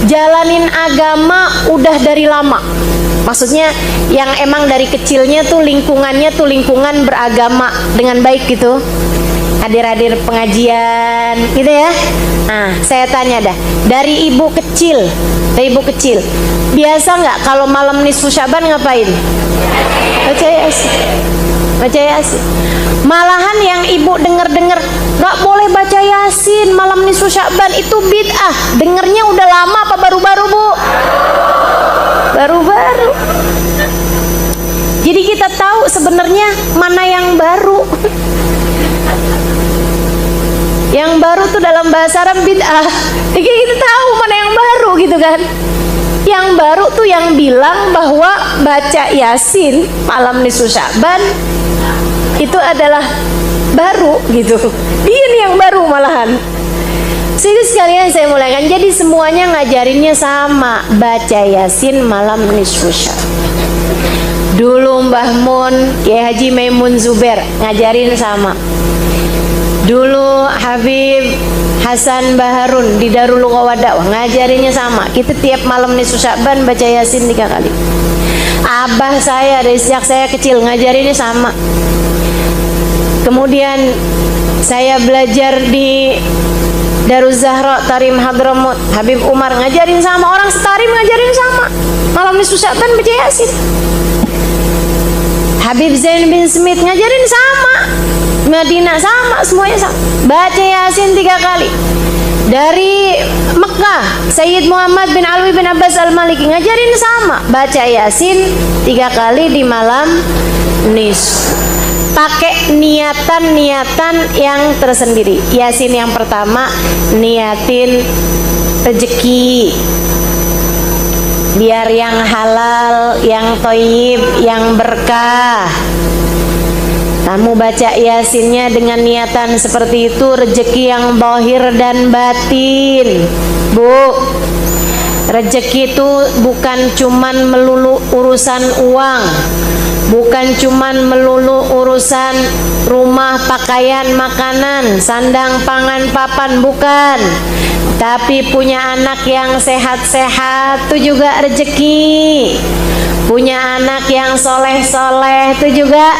jalanin agama udah dari lama. Maksudnya yang emang dari kecilnya tuh lingkungannya tuh lingkungan beragama dengan baik gitu, hadir-hadir pengajian gitu ya. Nah saya tanya dah, dari ibu kecil biasa nggak kalau malam nisfu Sya'ban ngapain? Baca Yasin. Baca Yasin. Malahan yang ibu dengar nggak boleh baca Yasin malam nisfu Sya'ban, itu bid'ah. Dengernya udah lama apa baru-baru bu? Baru-baru. Jadi kita tahu sebenarnya mana yang baru. Yang baru tuh dalam bahasa Arab bid'ah. Jadi kita tahu mana yang baru gitu kan. Yang baru tuh yang bilang bahwa baca Yasin malam nisfu Sya'ban itu adalah baru gitu. Ini yang baru malahan. Jadi sekalian saya mulaikan. Jadi semuanya ngajarinnya sama, baca Yasin malam nisfu Sya'ban. Dulu Mbah Mun, Kiai Haji Maimun Zubair ngajarin sama. Dulu Habib Hasan Baharun di Darul Lughah Dakwah ngajarinnya sama. Kita tiap malam nisfu Sya'ban baca Yasin 3 kali. Abah saya dari sejak saya kecil ngajarinnya sama. Kemudian saya belajar di Daruz Zahra Tarim Hadramut, Habib Umar ngajarin sama. Orang setarim ngajarin sama, malam nisfu Sya'ban baca Yasin. Habib Zain bin Smith ngajarin sama, Madinah sama, semuanya sama, baca Yasin 3 kali. Dari Mekah Sayyid Muhammad bin Alwi bin Abbas Al-Maliki ngajarin sama, baca Yasin 3 kali di malam nisfu. Pakai niatan-niatan yang tersendiri. Yasin yang pertama niatin rezeki, biar yang halal, yang thayyib, yang berkah. Kamu baca Yasinnya dengan niatan seperti itu, rezeki yang zahir dan batin. Bu, rezeki itu bukan cuman melulu urusan uang, bukan cuman melulu urusan rumah, pakaian, makanan, sandang, pangan, papan, bukan. Tapi punya anak yang sehat-sehat itu juga rezeki. Punya anak yang soleh-soleh itu juga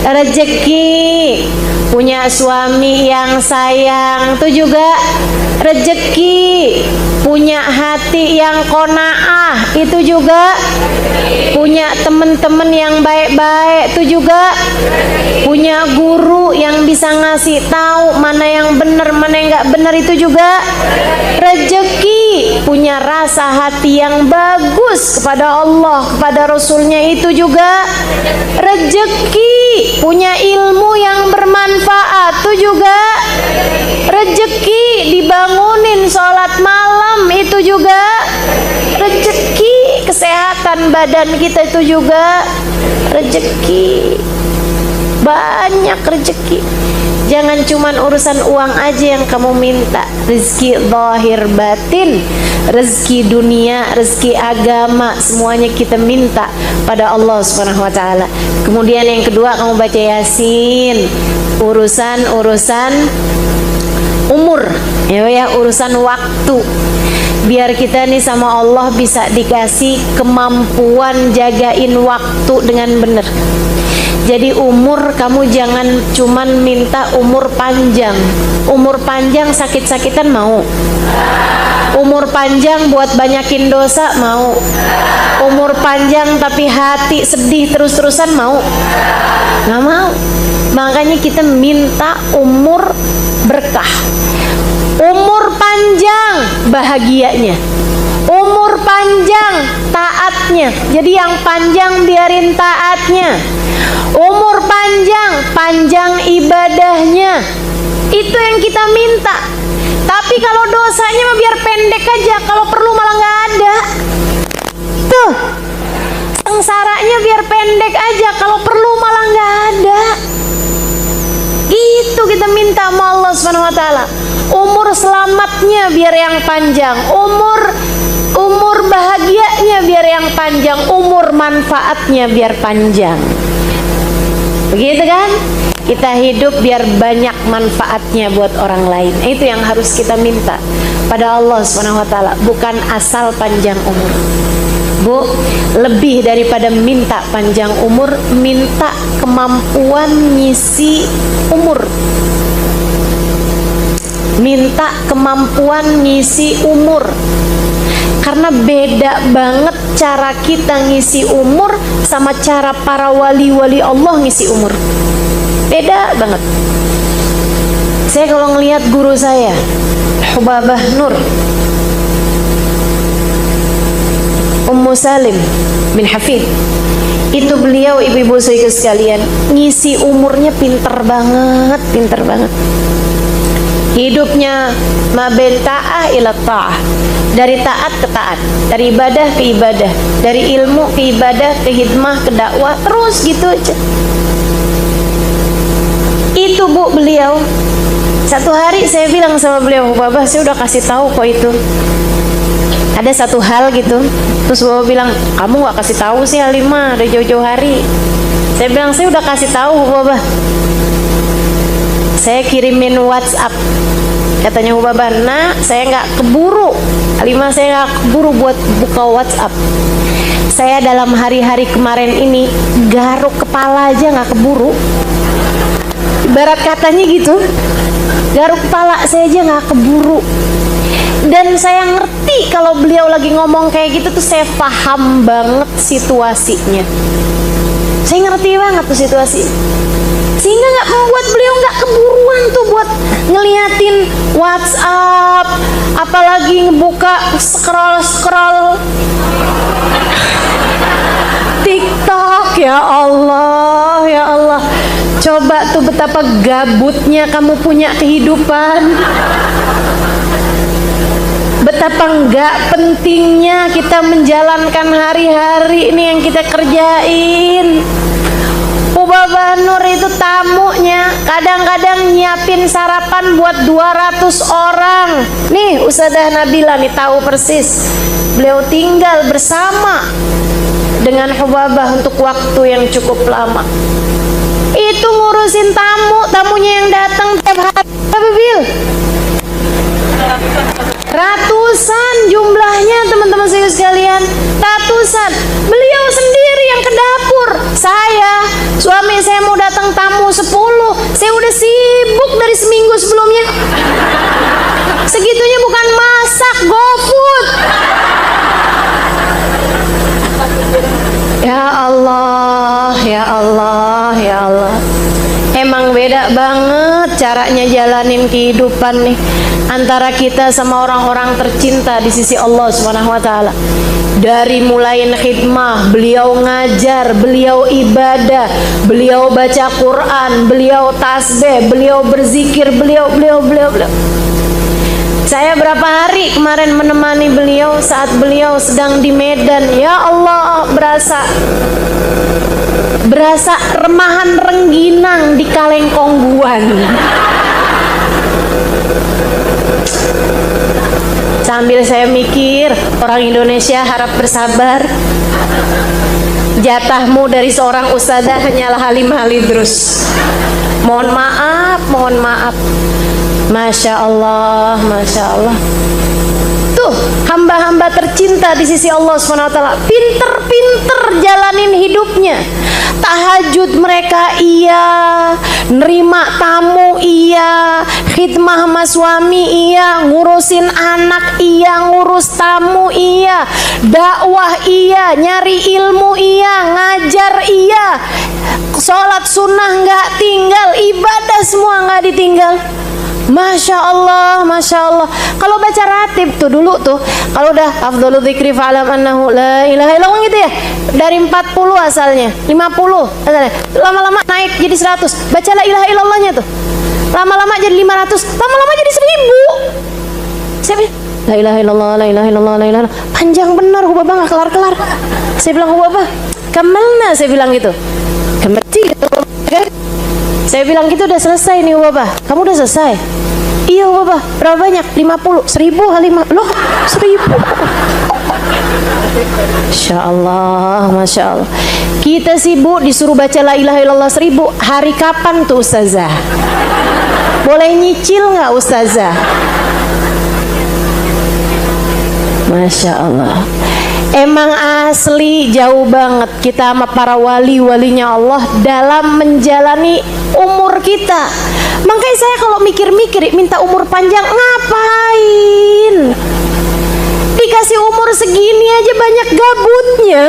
rezeki. Punya suami yang sayang itu juga rezeki. Punya hati yang qanaah itu juga. Punya teman-teman yang baik-baik itu juga. Punya guru yang bisa ngasih tahu mana yang benar, mana yang nggak benar itu juga rezeki. Punya rasa hati yang bagus kepada Allah, kepada Rasulnya itu juga rezeki. Punya ilmu yang bermanfaat itu juga rezeki. Dibangunin sholat malam itu juga rezeki. Kesehatan badan kita itu juga rezeki. Banyak rezeki. Jangan cuman urusan uang aja yang kamu minta. Rezeki zahir batin, rezeki dunia, rezeki agama, semuanya kita minta pada Allah Subhanahu wa taala. Kemudian yang kedua, kamu baca Yasin. Urusan umur, ya, urusan waktu. Biar kita nih sama Allah bisa dikasih kemampuan jagain waktu dengan benar. Jadi umur kamu jangan cuman minta umur panjang. Umur panjang sakit-sakitan mau? Umur panjang buat banyakin dosa mau? Umur panjang tapi hati sedih terus-terusan mau? Nggak mau. Makanya kita minta umur berkah. Umur panjang bahagianya. Umur panjang taatnya. Jadi yang panjang biarin taatnya. Umur panjang ibadahnya. Itu yang kita minta. Tapi kalau dosanya mah biar pendek aja, kalau perlu malah nggak ada. Tuh, sengsaranya biar pendek aja, kalau perlu malah nggak ada. Itu kita minta sama Allah Subhanahu wa taala. Umur selamatnya biar yang panjang, umur bahagianya biar yang panjang, umur manfaatnya biar panjang. Begitu kan? Kita hidup biar banyak manfaatnya buat orang lain. Itu yang harus kita minta pada Allah Subhanahu wa taala, bukan asal panjang umur. Bu, lebih daripada minta panjang umur, minta kemampuan ngisi umur. Minta kemampuan ngisi umur. Karena beda banget cara kita ngisi umur sama cara para wali-wali Allah ngisi umur. Beda banget. Saya kalau ngelihat guru saya, Hubabah Nur Ummu Salim bin Hafid, Itu beliau, ibu-ibu saudara sekalian, ngisi umurnya pinter banget, pinter banget. Hidupnya maben ta'ah ila ta'ah, dari taat ke taat, dari ibadah ke ibadah, dari ilmu ke ibadah, ke hidmah, ke dakwah, terus gitu aja. Itu bu beliau. Satu hari saya bilang sama beliau, Baba saya udah kasih tahu kok itu. Ada satu hal gitu, terus Baba bilang, kamu gak kasih tahu sih Halimah dari jauh-jauh hari. Saya bilang, saya udah kasih tahu Baba. Saya kirimin WhatsApp. Katanya Baba, nah saya gak keburu Halimah, saya gak keburu buat buka WhatsApp. Saya dalam hari-hari kemarin ini garuk kepala aja gak keburu. Ibarat katanya gitu, garuk kepala saya aja gak keburu. Dan saya ngerti kalau beliau lagi ngomong kayak gitu tuh, saya paham banget situasinya. Saya ngerti banget tuh situasi, sehingga nggak membuat beliau nggak keburuan tuh buat ngeliatin WhatsApp, apalagi ngebuka scroll TikTok. Ya Allah, ya Allah, coba tuh betapa gabutnya kamu punya kehidupan. Betapa enggak pentingnya kita menjalankan hari-hari ini yang kita kerjain. Baba Nur itu tamunya kadang-kadang nyiapin sarapan buat 200 orang. Nih Ustazah Nabila nih tahu persis. Beliau tinggal bersama dengan Hubabah untuk waktu yang cukup lama. Itu ngurusin tamunya yang datang tiap hari. Berapa Bil? Ratusan jumlahnya teman-teman saya sekalian, ratusan. Beliau sendiri yang ke dapur. Suami saya mau datang tamu 10, saya udah sibuk dari seminggu sebelumnya. Segitunya bukan masak, GoFood. Ya Allah, ya Allah, ya Allah. Emang beda banget caranya jalanin kehidupan nih antara kita sama orang-orang tercinta di sisi Allah Subhanahu wa taala. Dari mulai khidmah, beliau ngajar, beliau ibadah, beliau baca Quran, beliau tasbih, beliau berzikir, beliau. Saya berapa hari kemarin menemani beliau saat beliau sedang di Medan. Ya Allah, berasa remahan rengginang di Kalengkongguan. Sambil saya mikir, orang Indonesia harap bersabar. Jatahmu dari seorang ustazah hanyalah Halimah Halidrus. Mohon maaf. Masya Allah, Masya Allah. Tuh hamba-hamba tercinta di sisi Allah SWT, pinter-pinter jalanin hidupnya. Tahajud mereka iya, nerima tamu iya, khidmah sama suami iya, ngurusin anak iya, ngurus tamu iya, dakwah iya, nyari ilmu iya, ngajar iya, sholat sunnah nggak tinggal, ibadah semua nggak ditinggal. Masya Allah, Masya Allah. Kalau baca ratib tuh dulu tuh, kalau udah afdhalu dzikri fa'lam annahu la ilaha illallah gitu ya, dari 40 asalnya, 50 asalnya, lama-lama naik jadi 100. Baca la ilaha illallahnya tuh, lama-lama jadi 500, lama-lama jadi 1000. Saya bilang, la ilaha illallah, la ilaha illallah, la ilaha illallah. Panjang benar, Hubabah nggak kelar-kelar. Saya bilang, Hubabah, kamalna, saya bilang gitu. Kemati gitu kan? Saya bilang gitu, udah selesai nih Hubabah. Kamu udah selesai? Iya Hubabah. Berapa banyak? 50. 1000 Halimah. Loh 1000. Masya Allah, Masya Allah. Kita sibuk disuruh baca la ilaha illallah 1000. Hari kapan tuh Ustazah? Boleh nyicil nggak Ustazah? Masya Allah. Emang asli jauh banget kita sama para wali-walinya Allah dalam menjalani umur kita. Makanya saya kalau mikir-mikir minta umur panjang, ngapain? Dikasih umur segini aja banyak gabutnya.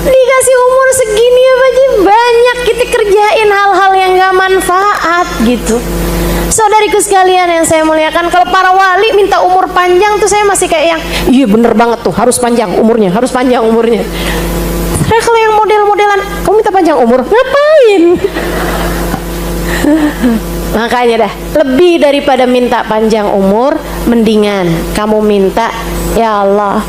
Dikasih umur segini aja banyak kita kerjain hal-hal yang gak manfaat gitu. Saudariku sekalian yang saya muliakan, kalau para wali minta umur panjang tuh saya masih kayak yang iya bener banget tuh, harus panjang umurnya, harus panjang umurnya. Karena kalau yang model-modelan, kamu minta panjang umur, ngapain? Makanya dah, lebih daripada minta panjang umur, mendingan kamu minta, ya Allah,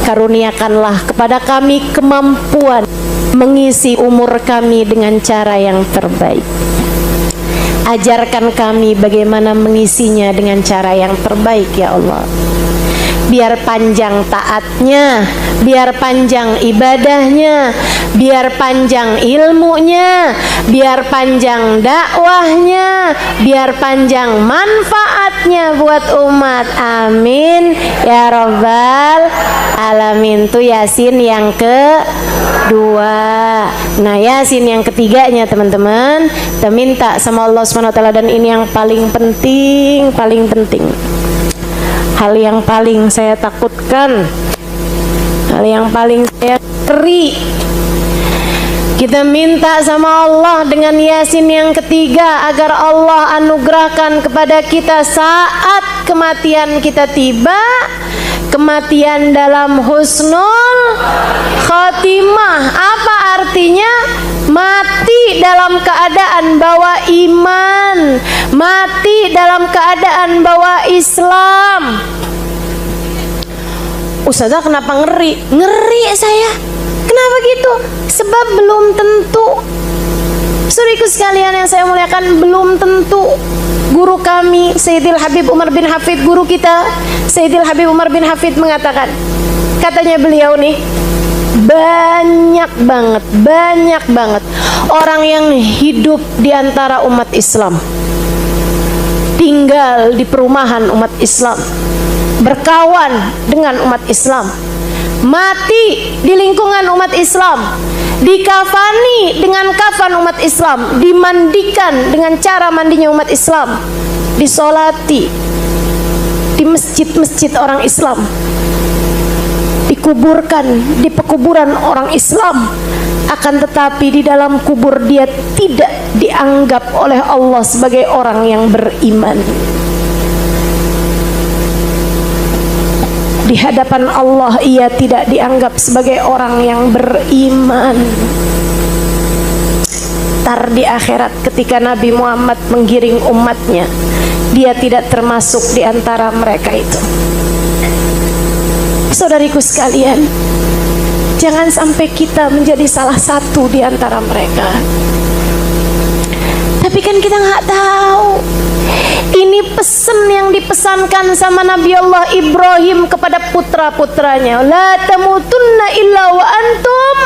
karuniakanlah kepada kami kemampuan mengisi umur kami dengan cara yang terbaik. Ajarkan kami bagaimana mengisinya dengan cara yang terbaik, ya Allah. Biar panjang taatnya, biar panjang ibadahnya, biar panjang ilmunya, biar panjang dakwahnya, biar panjang manfaatnya buat umat. Amin ya rabbal alamin. Itu Yasin yang kedua. Nah, Yasin yang ketiganya teman-teman, kita minta sama Allah SWT, dan ini yang paling penting, hal yang paling saya takutkan, hal yang paling saya ngeri. Kita minta sama Allah dengan Yasin yang ketiga agar Allah anugerahkan kepada kita saat kematian kita tiba, kematian dalam husnul khotimah. Apa artinya? Mati dalam keadaan bawa iman, mati dalam keadaan bawa Islam. Ustazah kenapa ngeri? Ngeri saya. Kenapa gitu? Sebab belum tentu. Saudaraku sekalian yang saya muliakan, belum tentu. Guru kami Sayyidil Habib Umar bin Hafid, guru kita Sayyidil Habib Umar bin Hafid mengatakan, katanya beliau nih, banyak banget orang yang hidup di antara umat Islam, tinggal di perumahan umat Islam, berkawan dengan umat Islam, mati di lingkungan umat Islam, dikafani dengan kafan umat Islam, dimandikan dengan cara mandinya umat Islam, disolati di masjid-masjid orang Islam, dikuburkan di pekuburan orang Islam. Akan tetapi di dalam kubur dia tidak dianggap oleh Allah sebagai orang yang beriman. Di hadapan Allah ia tidak dianggap sebagai orang yang beriman. Tar di akhirat ketika Nabi Muhammad menggiring umatnya, dia tidak termasuk di antara mereka itu. Saudariku sekalian, jangan sampai kita menjadi salah satu di antara mereka. Tapi kan kita nggak tahu. Ini pesan yang dipesankan sama Nabi Allah Ibrahim kepada putra-putranya. La tamutunna illa wa antum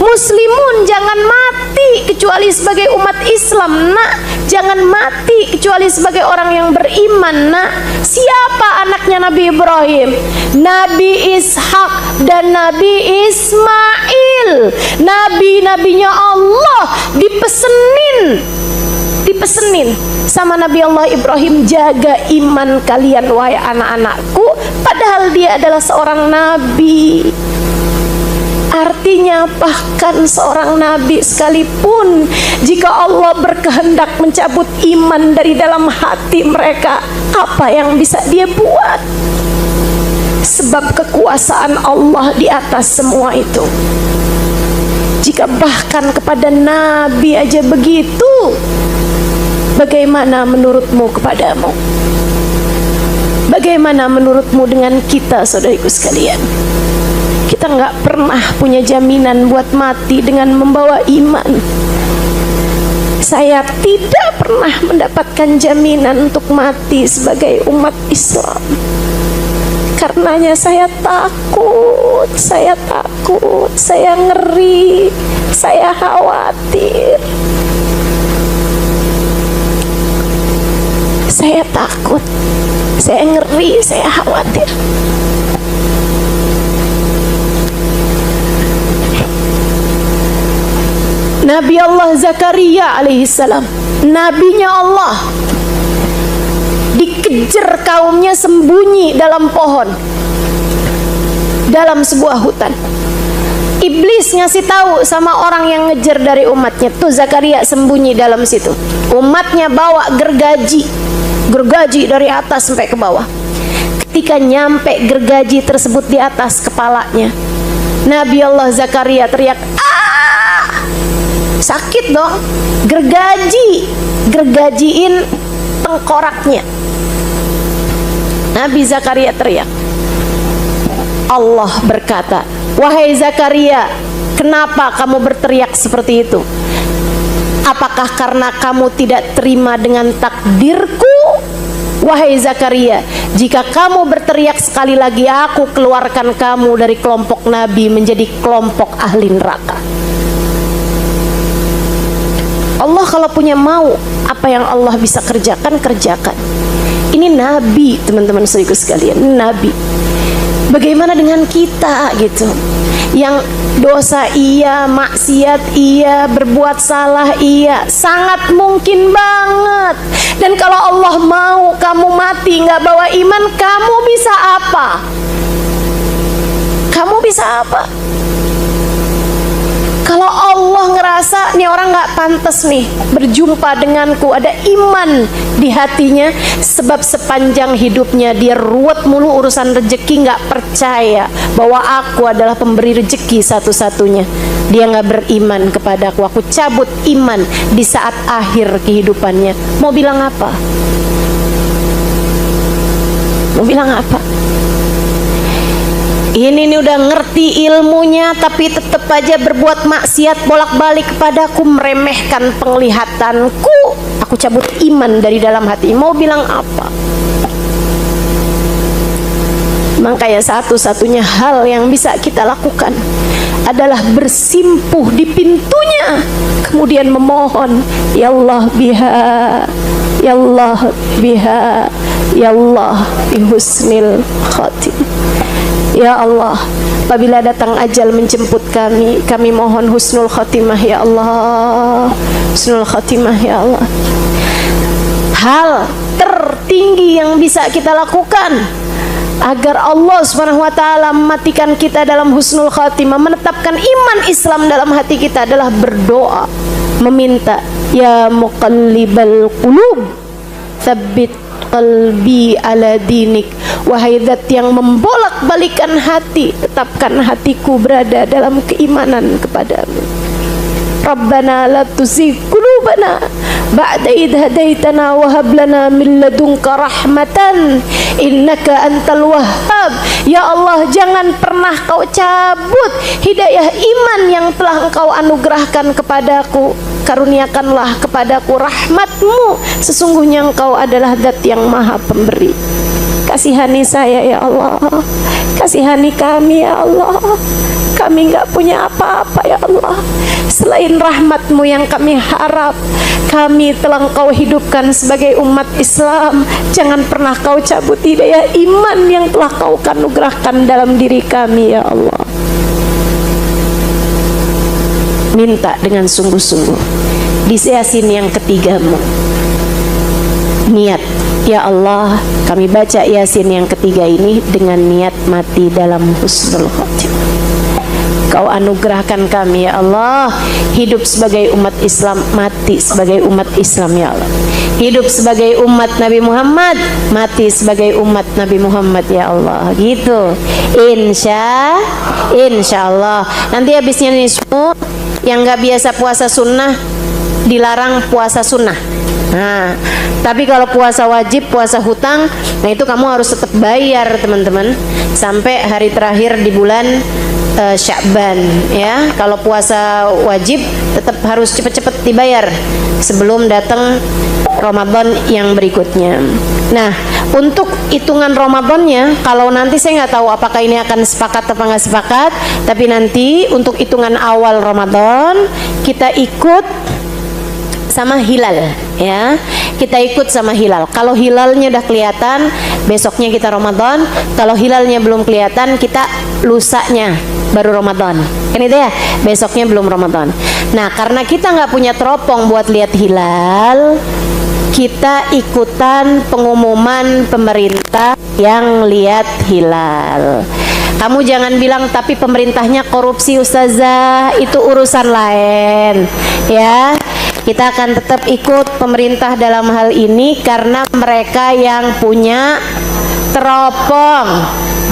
muslimun. Jangan mati kecuali sebagai umat Islam, nak. Jangan mati kecuali sebagai orang yang beriman, nak. Siapa anaknya Nabi Ibrahim? Nabi Ishak dan Nabi Ismail. Nabi-nabinya Allah dipesenin sama Nabi Allah Ibrahim, jaga iman kalian wahai anak-anakku, padahal dia adalah seorang nabi. Artinya bahkan seorang nabi sekalipun, jika Allah berkehendak mencabut iman dari dalam hati mereka, apa yang bisa dia buat? Sebab kekuasaan Allah di atas semua itu. Jika bahkan kepada nabi aja begitu, bagaimana menurutmu kepadamu? Bagaimana menurutmu dengan kita, saudariku sekalian? Kita nggak pernah punya jaminan buat mati dengan membawa iman. Saya tidak pernah mendapatkan jaminan untuk mati sebagai umat Islam. Karenanya saya takut, saya ngeri, saya khawatir. Saya takut, saya ngeri, saya khawatir. Nabi Allah Zakaria alaihissalam, nabinya Allah, dikejar kaumnya sembunyi dalam pohon, dalam sebuah hutan. Iblis ngasih tahu sama orang yang ngejar dari umatnya, tuh Zakaria sembunyi dalam situ. Umatnya bawa gergaji, gergaji dari atas sampai ke bawah. Ketika nyampe gergaji tersebut di atas kepalanya, Nabi Allah Zakaria teriak, "Ah!" Sakit dong. Gergajiin tengkoraknya. Nabi Zakaria teriak. Allah berkata, "Wahai Zakaria, kenapa kamu berteriak seperti itu? Apakah karena kamu tidak terima dengan takdirku? Wahai Zakaria, jika kamu berteriak sekali lagi, aku keluarkan kamu dari kelompok Nabi menjadi kelompok ahli neraka." Allah kalau punya mau, apa yang Allah bisa kerjakan, kerjakan. Ini Nabi, teman-teman saudaraku sekalian, Nabi. Bagaimana dengan kita gitu, yang dosa iya, maksiat iya, berbuat salah iya, sangat mungkin banget. Dan kalau Allah mau kamu mati nggak bawa iman, kamu bisa apa? Kamu bisa apa? Kalau Allah ngerasa nih orang nggak pantas nih berjumpa denganku, ada iman di hatinya, sebab sepanjang hidupnya dia ruwet mulu urusan rezeki, nggak percaya bahwa aku adalah pemberi rezeki satu-satunya, dia nggak beriman kepadaku, aku cabut iman di saat akhir kehidupannya. Mau bilang apa? Mau bilang apa? Ini nih udah ngerti ilmunya tapi tetap aja berbuat maksiat bolak-balik kepadaku, meremehkan penglihatanku, aku cabut iman dari dalam hati. Mau bilang apa? Makanya satu-satunya hal yang bisa kita lakukan adalah bersimpuh di pintunya, kemudian memohon, "Ya Allah biha, Ya Allah biha, Ya Allah bihusnil khatimah." Ya Allah, apabila datang ajal menjemput kami, kami mohon husnul khatimah ya Allah, husnul khatimah ya Allah. Hal tertinggi yang bisa kita lakukan agar Allah Subhanahu wa taala mematikan kita dalam husnul khatimah, menetapkan iman Islam dalam hati kita, adalah berdoa, meminta, "Ya muqallibal qulub, tsabbit qalbi ala dinik." Wahai zat yang membolak-balikan hati, tetapkan hatiku berada dalam keimanan kepadamu. Rabbana la tuzigh qulubana ba'da idh hadaitana wa hab lana min ladunka rahmatan innaka antal wahhab. Ya Allah, jangan pernah kau cabut hidayah iman yang telah engkau anugerahkan kepadaku. Karuniakanlah kepadaku rahmatmu, sesungguhnya engkau adalah zat yang maha pemberi. Kasihani saya ya Allah, kasihani kami ya Allah. Kami nggak punya apa-apa ya Allah, selain rahmatmu yang kami harap. Kami telah engkau hidupkan sebagai umat Islam. Jangan pernah kau cabut hidayah iman yang telah kau anugerahkan dalam diri kami ya Allah. Minta dengan sungguh-sungguh. Di Yasin yang ketigamu, niat, ya Allah, kami baca Yasin yang ketiga ini dengan niat mati dalam husnul khotimah. Kau anugerahkan kami ya Allah, hidup sebagai umat Islam, mati sebagai umat Islam ya Allah. Hidup sebagai umat Nabi Muhammad, mati sebagai umat Nabi Muhammad ya Allah. Gitu. Insya Allah. Nanti habisnya nih semua yang nggak biasa puasa sunnah dilarang puasa sunnah. Nah, tapi kalau puasa wajib, puasa hutang, nah itu kamu harus tetap bayar teman-teman sampai hari terakhir di bulan Sya'ban ya. Kalau puasa wajib tetap harus cepet-cepet dibayar sebelum datang Ramadan yang berikutnya. Nah, untuk hitungan Ramadannya, kalau nanti saya nggak tahu apakah ini akan sepakat atau nggak sepakat, tapi nanti untuk hitungan awal Ramadan kita ikut sama hilal ya, kita ikut sama hilal. Kalau hilalnya udah kelihatan, besoknya kita Ramadan. Kalau hilalnya belum kelihatan, kita lusanya baru Ramadan. Kan itu ya, besoknya belum Ramadan. Nah, karena kita nggak punya teropong buat lihat hilal, kita ikutan pengumuman pemerintah yang lihat hilal. Kamu jangan bilang tapi pemerintahnya korupsi ustazah, itu urusan lain ya. kita akan tetap ikut pemerintah dalam hal ini karena mereka yang punya teropong.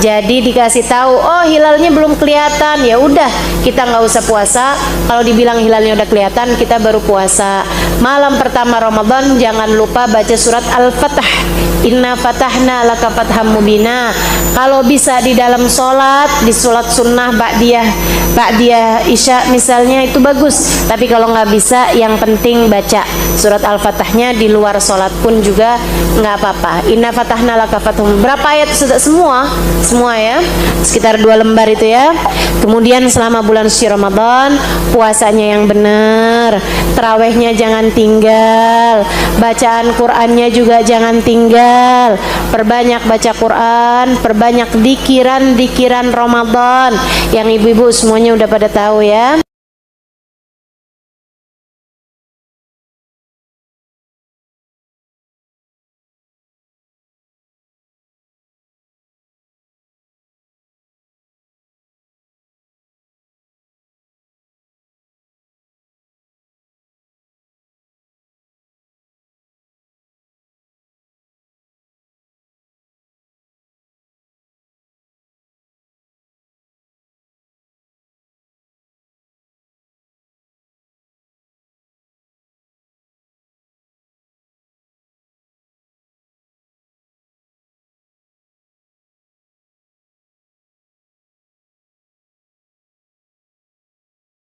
Jadi dikasih tahu, oh hilalnya belum kelihatan, ya udah kita nggak usah puasa. Kalau dibilang hilalnya udah kelihatan, kita baru puasa. Malam pertama Ramadan jangan lupa baca surat Al-Fatah. Inna fatahna laka fatham mubina. Kalau bisa di dalam sholat, di sholat sunnah ba'diyah isya misalnya, itu bagus. Tapi kalau nggak bisa, yang penting baca surat Al-Fatahnya di luar sholat pun juga nggak apa-apa. Inna fatahna laka fatham. Berapa ayat sudah? Semua ya, sekitar 2 lembar itu ya. Kemudian selama bulan suci Ramadan, puasanya yang benar, tarawehnya jangan tinggal, bacaan Qur'annya juga jangan tinggal. Perbanyak baca Qur'an, perbanyak dikiran Ramadan yang ibu-ibu semuanya udah pada tahu ya.